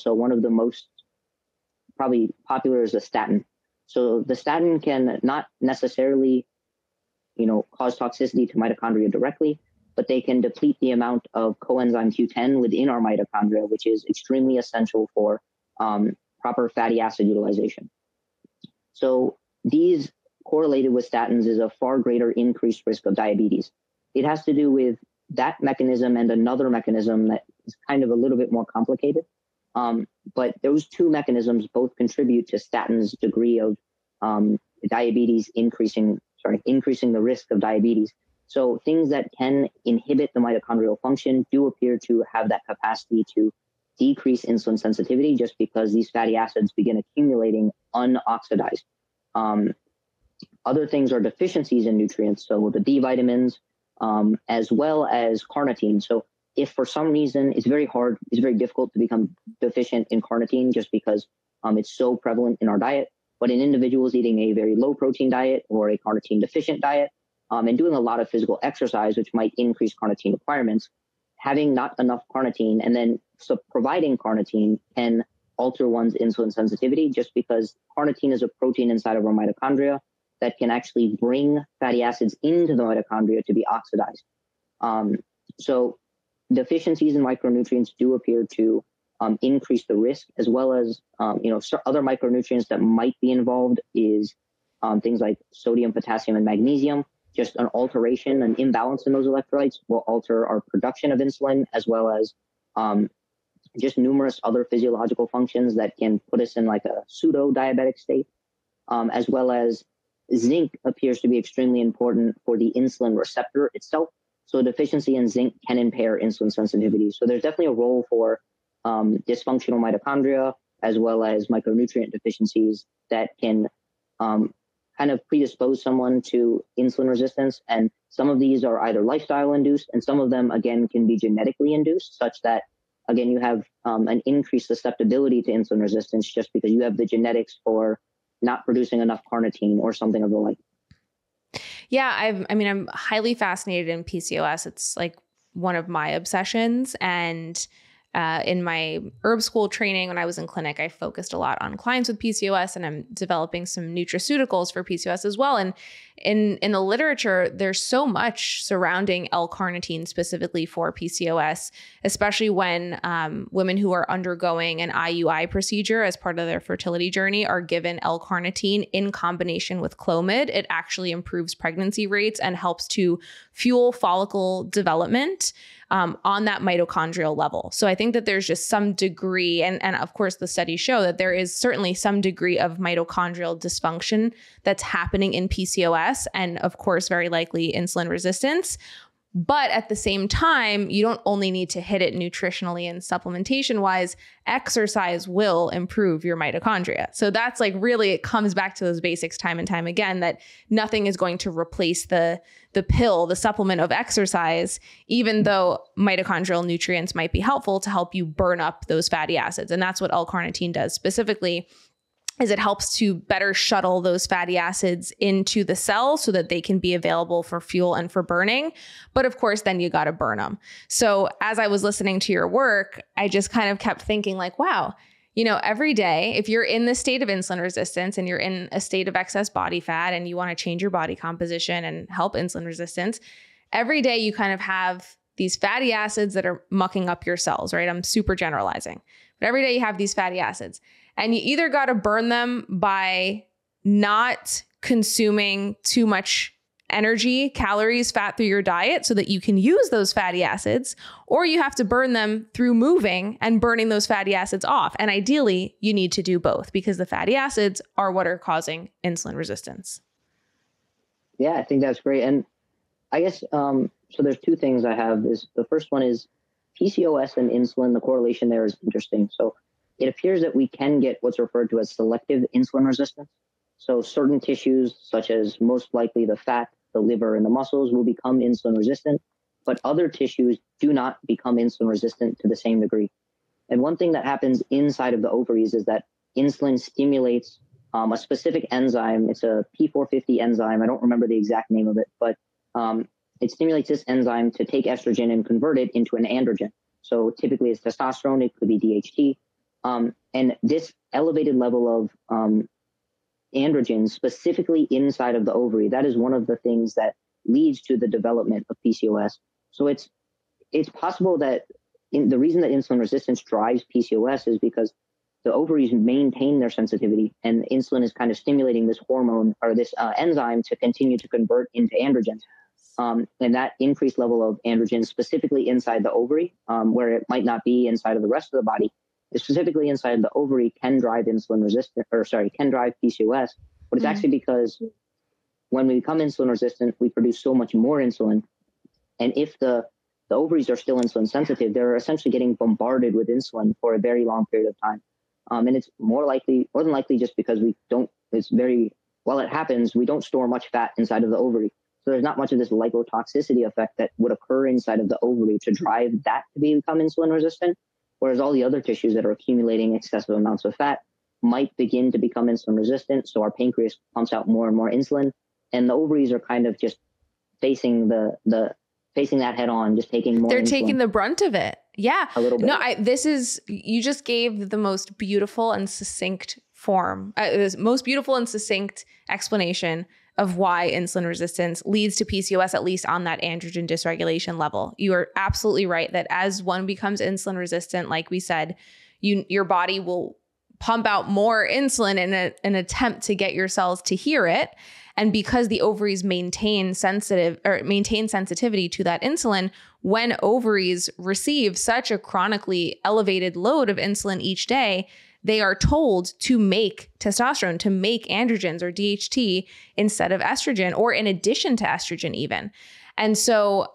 So one of the most probably popular is a statin. So the statin can not necessarily, cause toxicity to mitochondria directly, but they can deplete the amount of coenzyme Q10 within our mitochondria, which is extremely essential for proper fatty acid utilization. So these correlated with statins is a far greater increased risk of diabetes. It has to do with that mechanism and another mechanism that is kind of a little bit more complicated. But those two mechanisms both contribute to statins' degree of diabetes increasing the risk of diabetes. So things that can inhibit the mitochondrial function do appear to have that capacity to decrease insulin sensitivity just because these fatty acids begin accumulating unoxidized. Other things are deficiencies in nutrients, so the B vitamins, as well as carnitine. So if for some reason it's very difficult to become deficient in carnitine just because it's so prevalent in our diet, but in individuals eating a very low protein diet or a carnitine deficient diet, and doing a lot of physical exercise, which might increase carnitine requirements, having not enough carnitine and then providing carnitine can alter one's insulin sensitivity just because carnitine is a protein inside of our mitochondria that can actually bring fatty acids into the mitochondria to be oxidized. So deficiencies in micronutrients do appear to increase the risk, as well as other micronutrients that might be involved is things like sodium, potassium, and magnesium. Just an alteration, an imbalance in those electrolytes will alter our production of insulin, as well as just numerous other physiological functions that can put us in like a pseudo-diabetic state, as well as zinc appears to be extremely important for the insulin receptor itself. So deficiency in zinc can impair insulin sensitivity. So there's definitely a role for dysfunctional mitochondria as well as micronutrient deficiencies that can kind of predispose someone to insulin resistance. And some of these are either lifestyle induced, and some of them, again, can be genetically induced, such that, again, you have an increased susceptibility to insulin resistance just because you have the genetics for not producing enough carnitine or something of the like. Yeah, I'm highly fascinated in PCOS. It's like one of my obsessions. And in my herb school training, when I was in clinic, I focused a lot on clients with PCOS, and I'm developing some nutraceuticals for PCOS as well. And in the literature, there's so much surrounding L-carnitine specifically for PCOS, especially when women who are undergoing an IUI procedure as part of their fertility journey are given L-carnitine in combination with Clomid. It actually improves pregnancy rates and helps to fuel follicle development on that mitochondrial level. So I think that there's just some degree, and of course the studies show that there is certainly some degree of mitochondrial dysfunction that's happening in PCOS, and of course very likely insulin resistance. But at the same time, you don't only need to hit it nutritionally and supplementation wise, exercise will improve your mitochondria. So that's like really, it comes back to those basics time and time again, that nothing is going to replace the pill, the supplement of exercise, even though mitochondrial nutrients might be helpful to help you burn up those fatty acids. And that's what L-carnitine does specifically, is it helps to better shuttle those fatty acids into the cell so that they can be available for fuel and for burning. But of course, then you got to burn them. So as I was listening to your work, I just kind of kept thinking like, wow, every day, if you're in the state of insulin resistance and you're in a state of excess body fat and you want to change your body composition and help insulin resistance, every day you kind of have these fatty acids that are mucking up your cells, right? I'm super generalizing, but every day you have these fatty acids. And you either got to burn them by not consuming too much energy, calories, fat through your diet so that you can use those fatty acids, or you have to burn them through moving and burning those fatty acids off. And ideally, you need to do both because the fatty acids are what are causing insulin resistance. Yeah, I think that's great. And I guess, so there's two things I have. The first one is PCOS and insulin. The correlation there is interesting. So it appears that we can get what's referred to as selective insulin resistance. So certain tissues, such as most likely the fat, the liver, and the muscles, will become insulin resistant, but other tissues do not become insulin resistant to the same degree. And one thing that happens inside of the ovaries is that insulin stimulates a specific enzyme. It's a P450 enzyme. I don't remember the exact name of it, but it stimulates this enzyme to take estrogen and convert it into an androgen. So typically it's testosterone, it could be DHT. And this elevated level of androgens specifically inside of the ovary, that is one of the things that leads to the development of PCOS. So it's possible that the reason that insulin resistance drives PCOS is because the ovaries maintain their sensitivity, and insulin is kind of stimulating this hormone or this enzyme to continue to convert into androgens. And that increased level of androgens specifically inside the ovary, where it might not be inside of the rest of the body, specifically inside the ovary, can drive can drive PCOS. But it's actually because when we become insulin resistant, we produce so much more insulin. And if the ovaries are still insulin sensitive, they're essentially getting bombarded with insulin for a very long period of time. And it's more than likely just because while it happens, we don't store much fat inside of the ovary. So there's not much of this lipotoxicity effect that would occur inside of the ovary to drive that to become insulin resistant. Whereas all the other tissues that are accumulating excessive amounts of fat might begin to become insulin resistant. So our pancreas pumps out more and more insulin, and the ovaries are kind of just facing that head on, just taking more. They're insulin. taking the brunt of it. Yeah. A little bit. No, you just gave the most beautiful and succinct explanation of why insulin resistance leads to PCOS, at least on that androgen dysregulation level. You are absolutely right that as one becomes insulin resistant, like we said, your body will pump out more insulin in an attempt to get your cells to hear it. And because the ovaries maintain sensitivity to that insulin, when ovaries receive such a chronically elevated load of insulin each day, they are told to make testosterone, to make androgens or DHT instead of estrogen, or in addition to estrogen even. And so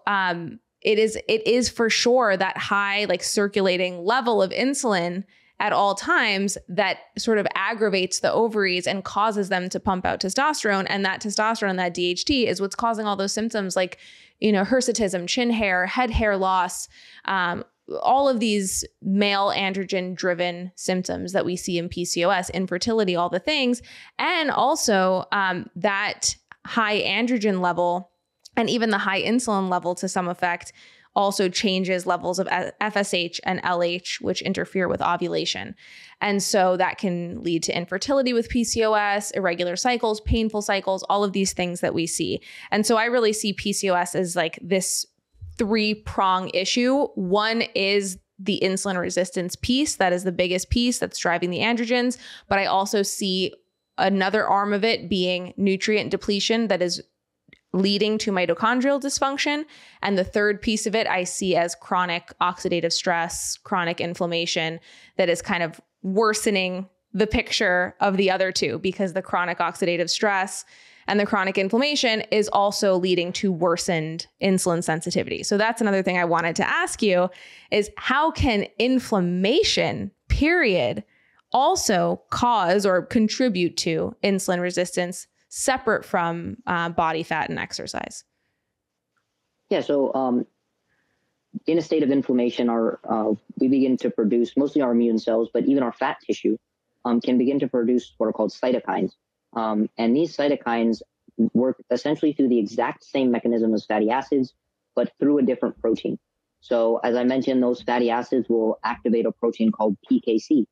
it is for sure that high like circulating level of insulin at all times that sort of aggravates the ovaries and causes them to pump out testosterone. And that testosterone, that DHT, is what's causing all those symptoms like, hirsutism, chin hair, head hair loss, all of these male androgen driven symptoms that we see in PCOS, infertility, all the things. And also that high androgen level and even the high insulin level to some effect also changes levels of FSH and LH, which interfere with ovulation. And so that can lead to infertility with PCOS, irregular cycles, painful cycles, all of these things that we see. And so I really see PCOS as like this 3-prong issue. One is the insulin resistance piece. That is the biggest piece that's driving the androgens. But I also see another arm of it being nutrient depletion that is leading to mitochondrial dysfunction. And the third piece of it I see as chronic oxidative stress, chronic inflammation that is kind of worsening the picture of the other two, because the chronic oxidative stress and the chronic inflammation is also leading to worsened insulin sensitivity. So that's another thing I wanted to ask you is how can inflammation, period, also cause or contribute to insulin resistance separate from body fat and exercise? Yeah. So in a state of inflammation, we begin to produce mostly our immune cells, but even our fat tissue can begin to produce what are called cytokines. And these cytokines work essentially through the exact same mechanism as fatty acids, but through a different protein. So as I mentioned, those fatty acids will activate a protein called PKC.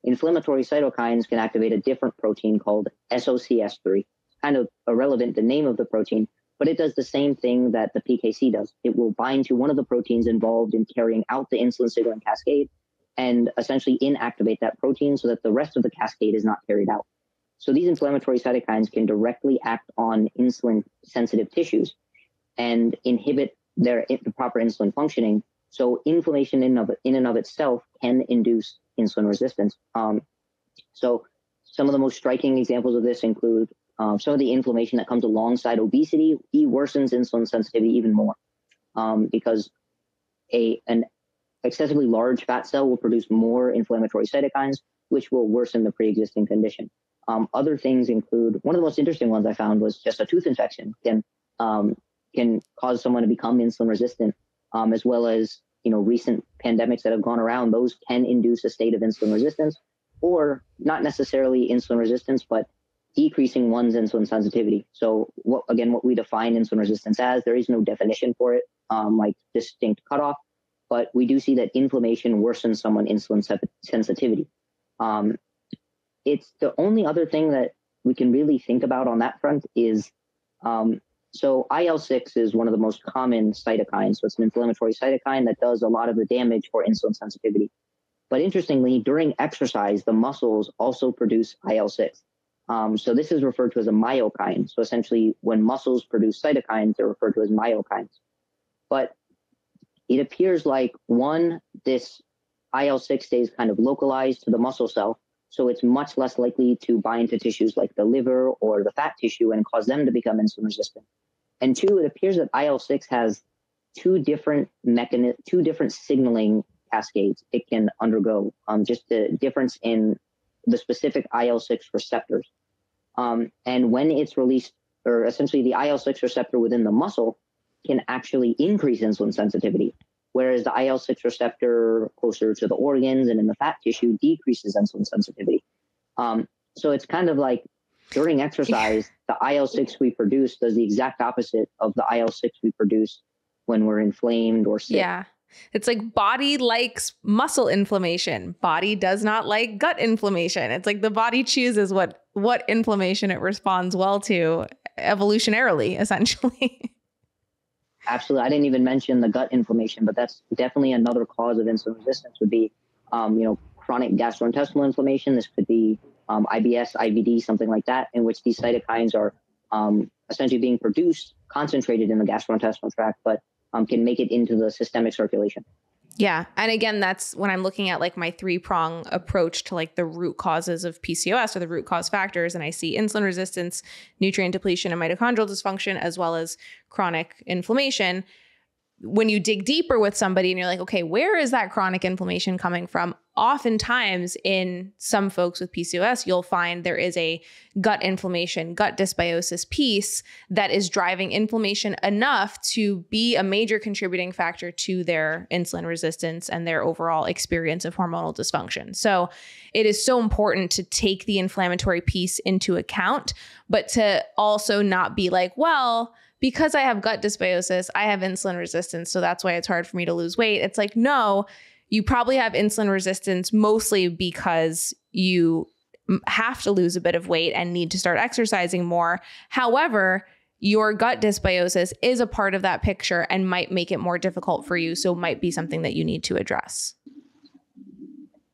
Inflammatory cytokines can activate a different protein called SOCS3. Kind of irrelevant, the name of the protein, but it does the same thing that the PKC does. It will bind to one of the proteins involved in carrying out the insulin signaling cascade and essentially inactivate that protein so that the rest of the cascade is not carried out. So these inflammatory cytokines can directly act on insulin sensitive tissues and inhibit the proper insulin functioning. So inflammation in and of itself can induce insulin resistance. So some of the most striking examples of this include some of the inflammation that comes alongside obesity. Worsens insulin sensitivity even more because an excessively large fat cell will produce more inflammatory cytokines, which will worsen the pre-existing condition. Other things include, one of the most interesting ones I found was just a tooth infection can cause someone to become insulin resistant, as well as recent pandemics that have gone around. Those can induce a state of insulin resistance, or not necessarily insulin resistance, but decreasing one's insulin sensitivity. So what we define insulin resistance as, there is no definition for it, like distinct cutoff, but we do see that inflammation worsens someone's insulin sensitivity. It's the only other thing that we can really think about on that front is, so IL-6 is one of the most common cytokines. So it's an inflammatory cytokine that does a lot of the damage for insulin sensitivity. But interestingly, during exercise, the muscles also produce IL-6. So this is referred to as a myokine. So essentially, when muscles produce cytokines, they're referred to as myokines. But it appears like, this IL-6 stays kind of localized to the muscle cell, so it's much less likely to bind to tissues like the liver or the fat tissue and cause them to become insulin resistant. And two, it appears that IL-6 has two different signaling cascades it can undergo, just the difference in the specific IL-6 receptors. And when it's released, or essentially the IL-6 receptor within the muscle can actually increase insulin sensitivity, whereas the IL-6 receptor closer to the organs and in the fat tissue decreases insulin sensitivity. So it's kind of like during exercise, the IL-6 we produce does the exact opposite of the IL-6 we produce when we're inflamed or sick. Yeah. It's like body likes muscle inflammation. Body does not like gut inflammation. It's like the body chooses what inflammation it responds well to evolutionarily, essentially. Absolutely. I didn't even mention the gut inflammation, but that's definitely another cause of insulin resistance would be, chronic gastrointestinal inflammation. This could be IBS, IBD, something like that, in which these cytokines are essentially being produced, concentrated in the gastrointestinal tract, but can make it into the systemic circulation. Yeah. And again, that's when I'm looking at like my 3-prong approach to like the root causes of PCOS or the root cause factors. And I see insulin resistance, nutrient depletion, and mitochondrial dysfunction, as well as chronic inflammation. When you dig deeper with somebody and you're like, okay, where is that chronic inflammation coming from? Oftentimes in some folks with PCOS, you'll find there is a gut inflammation, gut dysbiosis piece that is driving inflammation enough to be a major contributing factor to their insulin resistance and their overall experience of hormonal dysfunction. So it is so important to take the inflammatory piece into account, but to also not be like, well, because I have gut dysbiosis, I have insulin resistance, so that's why it's hard for me to lose weight. It's like, no, you probably have insulin resistance mostly because you have to lose a bit of weight and need to start exercising more. However, your gut dysbiosis is a part of that picture and might make it more difficult for you, so might be something that you need to address.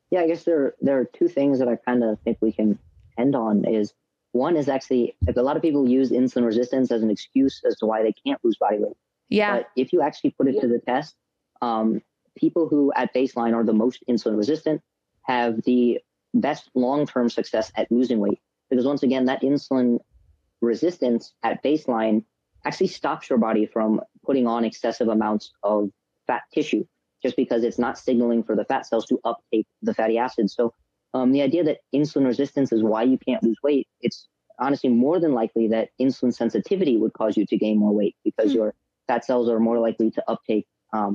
Yeah, I guess there are two things that I kind of think we can end on. Is one is actually, a lot of people use insulin resistance as an excuse as to why they can't lose body weight. Yeah. But if you actually put it to the test, people who at baseline are the most insulin resistant have the best long-term success at losing weight. Because once again, that insulin resistance at baseline actually stops your body from putting on excessive amounts of fat tissue, just because it's not signaling for the fat cells to uptake the fatty acids. So the idea that insulin resistance is why you can't lose weight, it's honestly more than likely that insulin sensitivity would cause you to gain more weight because your fat cells are more likely to uptake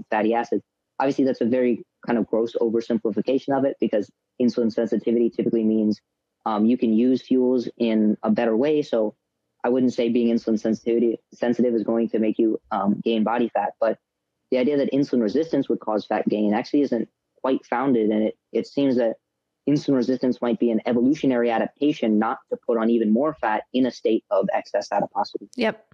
fatty acids. Obviously, that's a very kind of gross oversimplification of it, because insulin sensitivity typically means you can use fuels in a better way. So I wouldn't say being insulin sensitive is going to make you gain body fat, but the idea that insulin resistance would cause fat gain actually isn't quite founded. And it seems that insulin resistance might be an evolutionary adaptation not to put on even more fat in a state of excess adiposity. Yep.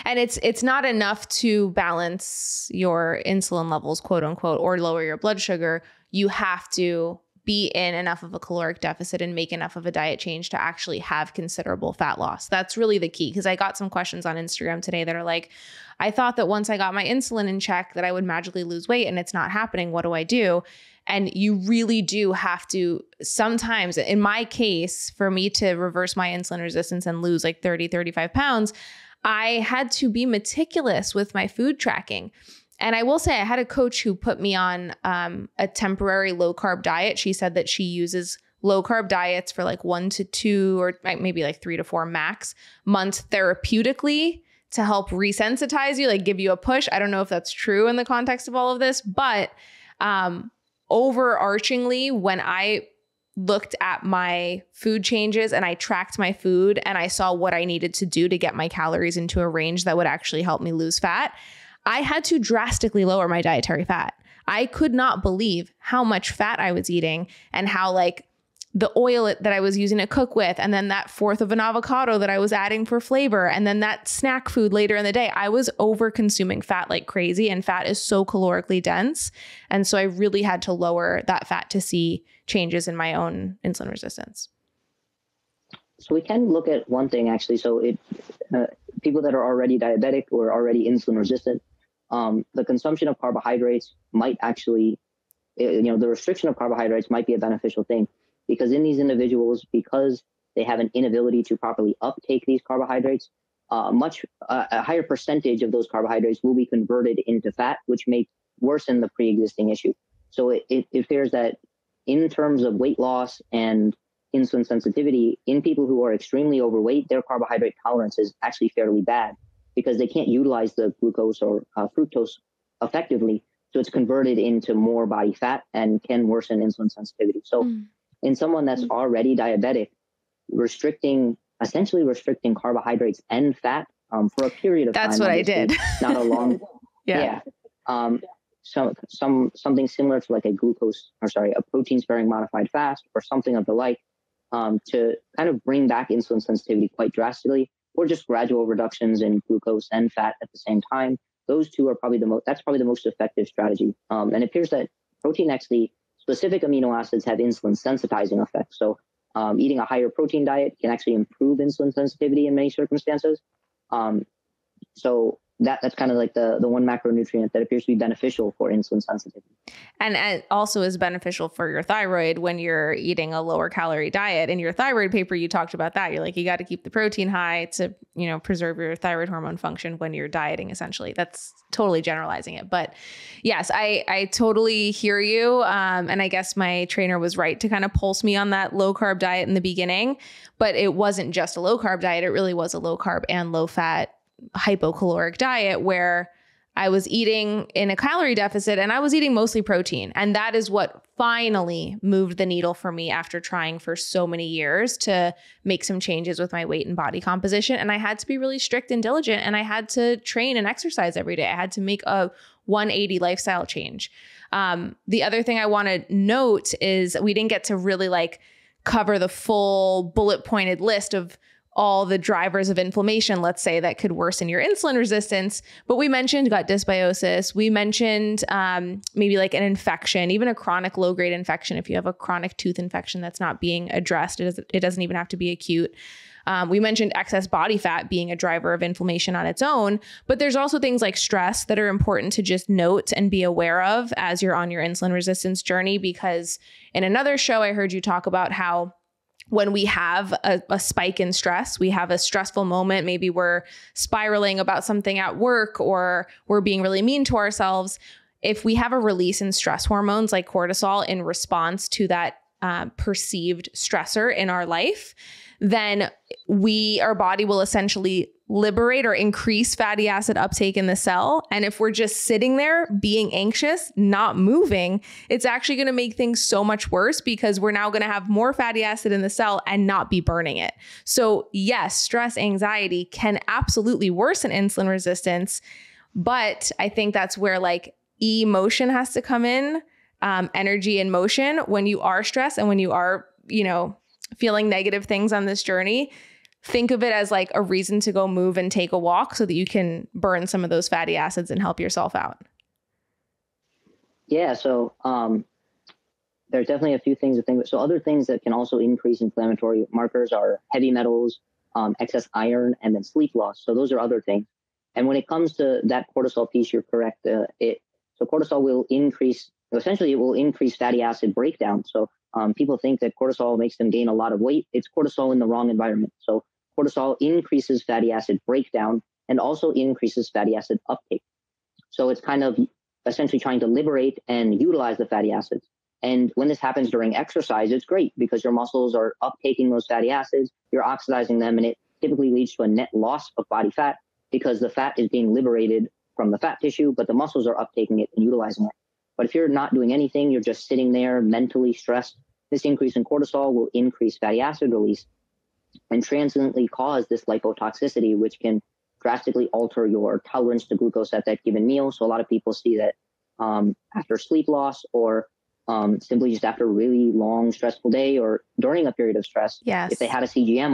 And it's not enough to balance your insulin levels, quote unquote, or lower your blood sugar. You have to be in enough of a caloric deficit and make enough of a diet change to actually have considerable fat loss. That's really the key. Because I got some questions on Instagram today that are like, I thought that once I got my insulin in check that I would magically lose weight, and it's not happening. What do I do? And you really do have to, sometimes in my case, for me to reverse my insulin resistance and lose like 30, 35 pounds, I had to be meticulous with my food tracking. And I will say I had a coach who put me on a temporary low carb diet. She said that she uses low carb diets for like 1 to 2 or maybe like 3 to 4 max months therapeutically to help resensitize you, like give you a push. I don't know if that's true in the context of all of this, but overarchingly, when I looked at my food changes and I tracked my food and I saw what I needed to do to get my calories into a range that would actually help me lose fat, I had to drastically lower my dietary fat. I could not believe how much fat I was eating and how like the oil that I was using to cook with, and then that fourth of an avocado that I was adding for flavor, and then that snack food later in the day. I was over consuming fat like crazy, and fat is so calorically dense. And so I really had to lower that fat to see changes in my own insulin resistance. So we can look at one thing actually. So people that are already diabetic or already insulin resistant, the consumption of carbohydrates might actually, the restriction of carbohydrates might be a beneficial thing. Because in these individuals, because they have an inability to properly uptake these carbohydrates, a higher percentage of those carbohydrates will be converted into fat, which may worsen the pre-existing issue. So it appears that in terms of weight loss and insulin sensitivity, in people who are extremely overweight, their carbohydrate tolerance is actually fairly bad because they can't utilize the glucose or fructose effectively. So it's converted into more body fat and can worsen insulin sensitivity. So in someone that's already diabetic, essentially restricting carbohydrates and fat for a period of time. That's what I did. Not a long, something similar to like a protein sparing modified fast or something of the like, to kind of bring back insulin sensitivity quite drastically, or just gradual reductions in glucose and fat at the same time. Those two are probably that's probably the most effective strategy. And it appears that protein actually, specific amino acids have insulin sensitizing effects. So eating a higher protein diet can actually improve insulin sensitivity in many circumstances. So that's kind of like the one macronutrient that appears to be beneficial for insulin sensitivity. And also is beneficial for your thyroid when you're eating a lower calorie diet. In your thyroid paper, you talked about that. You're like, you got to keep the protein high to, preserve your thyroid hormone function when you're dieting, essentially. That's totally generalizing it. But yes, I totally hear you. And I guess my trainer was right to kind of pulse me on that low carb diet in the beginning, but it wasn't just a low carb diet. It really was a low carb and low fat hypocaloric diet where I was eating in a calorie deficit and I was eating mostly protein. And that is what finally moved the needle for me after trying for so many years to make some changes with my weight and body composition. And I had to be really strict and diligent, and I had to train and exercise every day. I had to make a 180 lifestyle change. The other thing I want to note is we didn't get to really cover the full bullet pointed list of all the drivers of inflammation, let's say, that could worsen your insulin resistance. But we mentioned gut dysbiosis. We mentioned maybe an infection, even a chronic low-grade infection. If you have a chronic tooth infection that's not being addressed, it doesn't even have to be acute. We mentioned excess body fat being a driver of inflammation on its own, but there's also things like stress that are important to just note and be aware of as you're on your insulin resistance journey. Because in another show, I heard you talk about how when we have a spike in stress, we have a stressful moment, maybe we're spiraling about something at work or we're being really mean to ourselves. If we have a release in stress hormones like cortisol in response to that perceived stressor in our life, then our body will essentially liberate or increase fatty acid uptake in the cell. And if we're just sitting there being anxious, not moving, it's actually going to make things so much worse because we're now going to have more fatty acid in the cell and not be burning it. So yes, stress, anxiety can absolutely worsen insulin resistance. But I think that's where emotion has to come in, energy and motion. When you are stressed and when you are, feeling negative things on this journey, think of it as a reason to go move and take a walk so that you can burn some of those fatty acids and help yourself out. Yeah. So there's definitely a few things to think about. So other things that can also increase inflammatory markers are heavy metals, excess iron, and then sleep loss. So those are other things. And when it comes to that cortisol piece, you're correct. So cortisol will increase, essentially it will increase fatty acid breakdown. So people think that cortisol makes them gain a lot of weight. It's cortisol in the wrong environment. So cortisol increases fatty acid breakdown and also increases fatty acid uptake. So it's kind of essentially trying to liberate and utilize the fatty acids. And when this happens during exercise, it's great because your muscles are uptaking those fatty acids, you're oxidizing them, and it typically leads to a net loss of body fat because the fat is being liberated from the fat tissue, but the muscles are uptaking it and utilizing it. But if you're not doing anything, you're just sitting there mentally stressed, this increase in cortisol will increase fatty acid release and transiently cause this lipotoxicity, which can drastically alter your tolerance to glucose at that given meal. So a lot of people see that after sleep loss or simply just after a really long, stressful day or during a period of stress, yes, if they had a CGM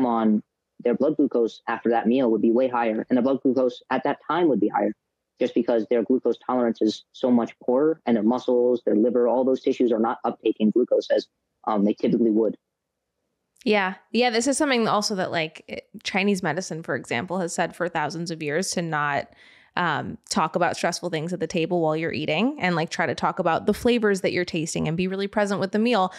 on, their blood glucose after that meal would be way higher. And their blood glucose at that time would be higher just because their glucose tolerance is so much poorer and their muscles, their liver, all those tissues are not uptaking glucose as they typically would. Yeah. Yeah. This is something also that Chinese medicine, for example, has said for thousands of years to not talk about stressful things at the table while you're eating and try to talk about the flavors that you're tasting and be really present with the meal.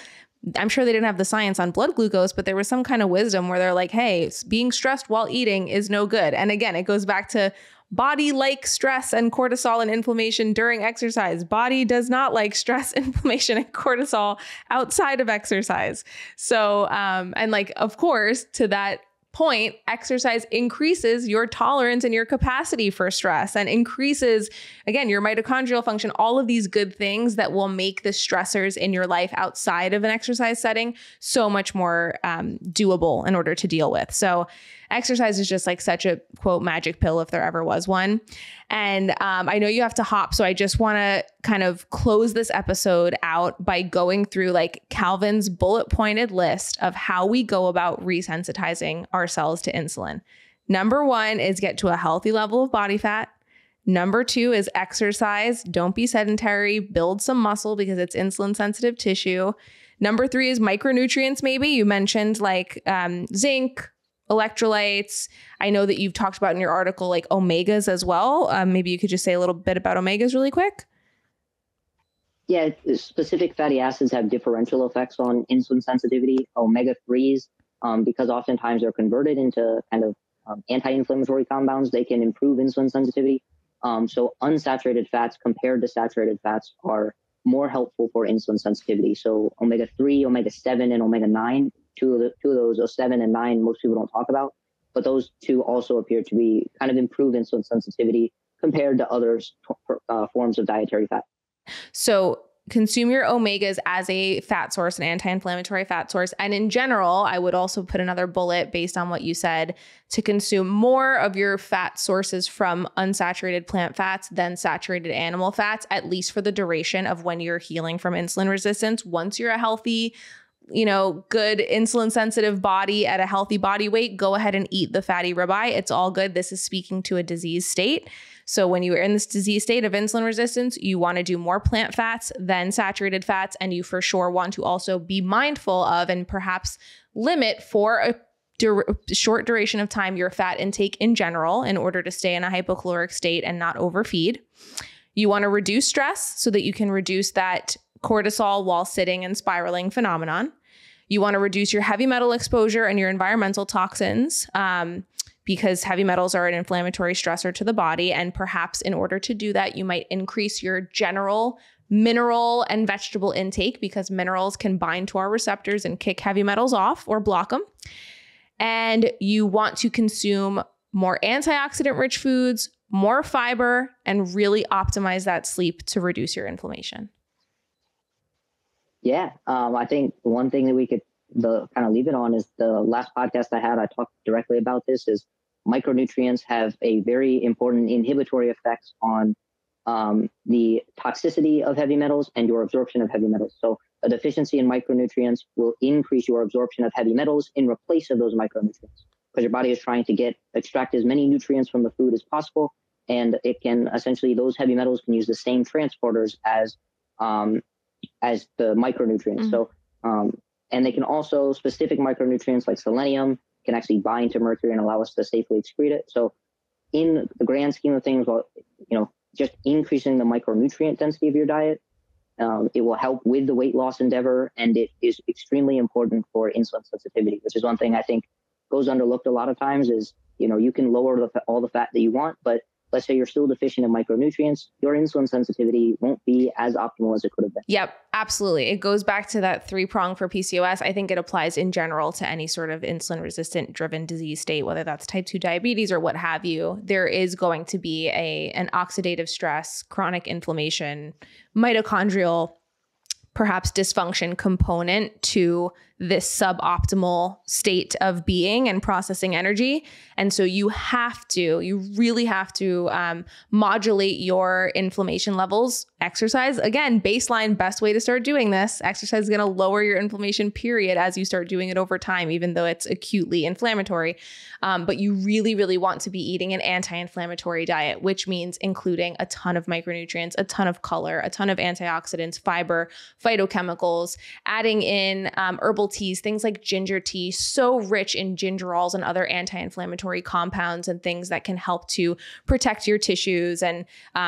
I'm sure they didn't have the science on blood glucose, but there was some kind of wisdom where they're like, hey, being stressed while eating is no good. And again, it goes back to body like stress and cortisol and inflammation during exercise. Body does not like stress, inflammation, and cortisol outside of exercise. So, of course, to that point, exercise increases your tolerance and your capacity for stress and increases, again, your mitochondrial function, all of these good things that will make the stressors in your life outside of an exercise setting so much more doable in order to deal with. So exercise is just such a quote magic pill if there ever was one. And I know you have to hop. So I just want to kind of close this episode out by going through Calvin's bullet pointed list of how we go about resensitizing ourselves to insulin. Number 1 is get to a healthy level of body fat. Number 2 is exercise. Don't be sedentary, build some muscle because it's insulin sensitive tissue. Number 3 is micronutrients. Maybe you mentioned zinc, electrolytes. I know that you've talked about in your article, like omegas as well. Maybe you could just say a little bit about omegas really quick. Yeah, specific fatty acids have differential effects on insulin sensitivity. Omega-3s, because oftentimes they're converted into kind of anti-inflammatory compounds, they can improve insulin sensitivity. So unsaturated fats compared to saturated fats are more helpful for insulin sensitivity. So omega-3, omega-7, and omega-9, two of those 7 and 9, most people don't talk about, but those two also appear to be kind of improve insulin sensitivity compared to other forms of dietary fat. So consume your omegas as a fat source, an anti-inflammatory fat source. And in general, I would also put another bullet based on what you said to consume more of your fat sources from unsaturated plant fats than saturated animal fats, at least for the duration of when you're healing from insulin resistance. Once you're a healthy, good insulin sensitive body at a healthy body weight, go ahead and eat the fatty ribeye. It's all good. This is speaking to a disease state. So when you are in this disease state of insulin resistance, you want to do more plant fats than saturated fats. And you for sure want to also be mindful of and perhaps limit for a short duration of time your fat intake in general in order to stay in a hypocaloric state and not overfeed. You want to reduce stress so that you can reduce that cortisol while sitting and spiraling phenomenon. You want to reduce your heavy metal exposure and your environmental toxins because heavy metals are an inflammatory stressor to the body. And perhaps in order to do that, you might increase your general mineral and vegetable intake because minerals can bind to our receptors and kick heavy metals off or block them. And you want to consume more antioxidant rich foods, more fiber, and really optimize that sleep to reduce your inflammation. Yeah, I think one thing that we could kind of leave it on is the last podcast I had. I talked directly about this. Is micronutrients have a very important inhibitory effects on the toxicity of heavy metals and your absorption of heavy metals. So a deficiency in micronutrients will increase your absorption of heavy metals in replace of those micronutrients because your body is trying to extract as many nutrients from the food as possible, and it can essentially those heavy metals can use the same transporters as the micronutrients. So, and they can also, specific micronutrients like selenium can actually bind to mercury and allow us to safely excrete it. So in the grand scheme of things, just increasing the micronutrient density of your diet, it will help with the weight loss endeavor. And it is extremely important for insulin sensitivity, which is one thing I think goes underlooked a lot of times is, you can lower all the fat that you want, but let's say you're still deficient in micronutrients, your insulin sensitivity won't be as optimal as it could have been. Yep, absolutely. It goes back to that 3-prong for PCOS. I think it applies in general to any sort of insulin resistant driven disease state, whether that's type 2 diabetes or what have you. There is going to be an oxidative stress, chronic inflammation, mitochondrial, perhaps dysfunction component to this suboptimal state of being and processing energy. And so you really have to modulate your inflammation levels. Exercise, again, baseline, best way to start doing this. Exercise is going to lower your inflammation period as you start doing it over time, even though it's acutely inflammatory. But you really, really want to be eating an anti-inflammatory diet, which means including a ton of micronutrients, a ton of color, a ton of antioxidants, fiber, phytochemicals, adding in herbal teas, things like ginger tea, so rich in gingerols and other anti-inflammatory compounds and things that can help to protect your tissues and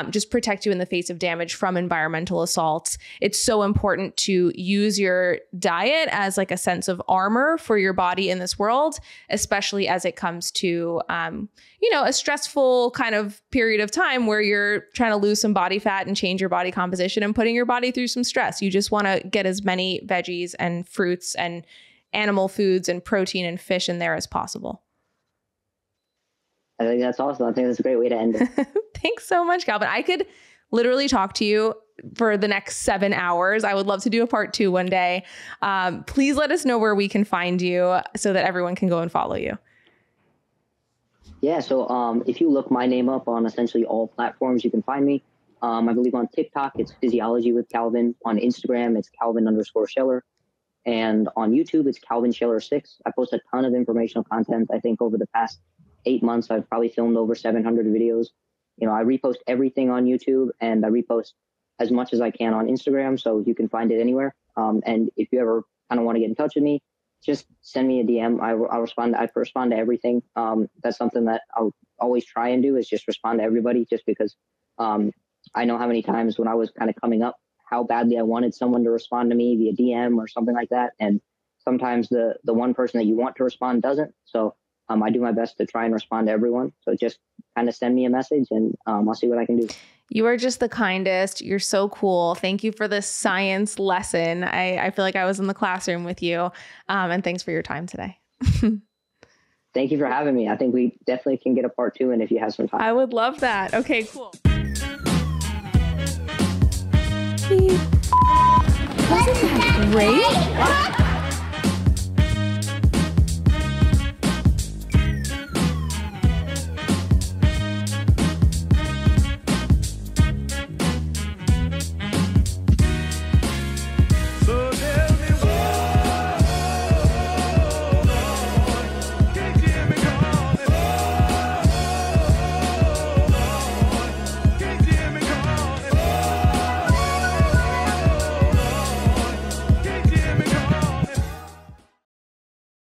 just protect you in the face of damage from environmental assaults. It's so important to use your diet as like a sense of armor for your body in this world, especially as it comes to, a stressful kind of period of time where you're trying to lose some body fat and change your body composition and putting your body through some stress. You just want to get as many veggies and fruits and animal foods and protein and fish in there as possible. I think that's awesome. I think that's a great way to end it. Thanks so much, Calvin. I could literally talk to you for the next 7 hours. I would love to do a part 2 one day. Please let us know where we can find you so that everyone can go and follow you. Yeah. So if you look my name up on essentially all platforms, you can find me. I believe on TikTok, it's Physiology with Calvin. On Instagram, it's Calvin_Scheller. And on YouTube, it's Calvin Scheller 6. I post a ton of informational content. I think over the past 8 months, I've probably filmed over 700 videos. I repost everything on YouTube and I repost as much as I can on Instagram. So you can find it anywhere. And if you ever kind of want to get in touch with me, just send me a DM. I'll respond. I respond to everything. That's something that I'll always try and do, is just respond to everybody, just because I know how many times when I was kind of coming up, how badly I wanted someone to respond to me via DM or something like that. And sometimes the one person that you want to respond doesn't. So I do my best to try and respond to everyone. So just kind of send me a message, and I'll see what I can do. You are just the kindest. You're so cool. Thank you for this science lesson. I feel like I was in the classroom with you. And thanks for your time today. Thank you for having me. I think we definitely can get a part 2 in if you have some time. I would love that. Okay, cool. Wasn't that great?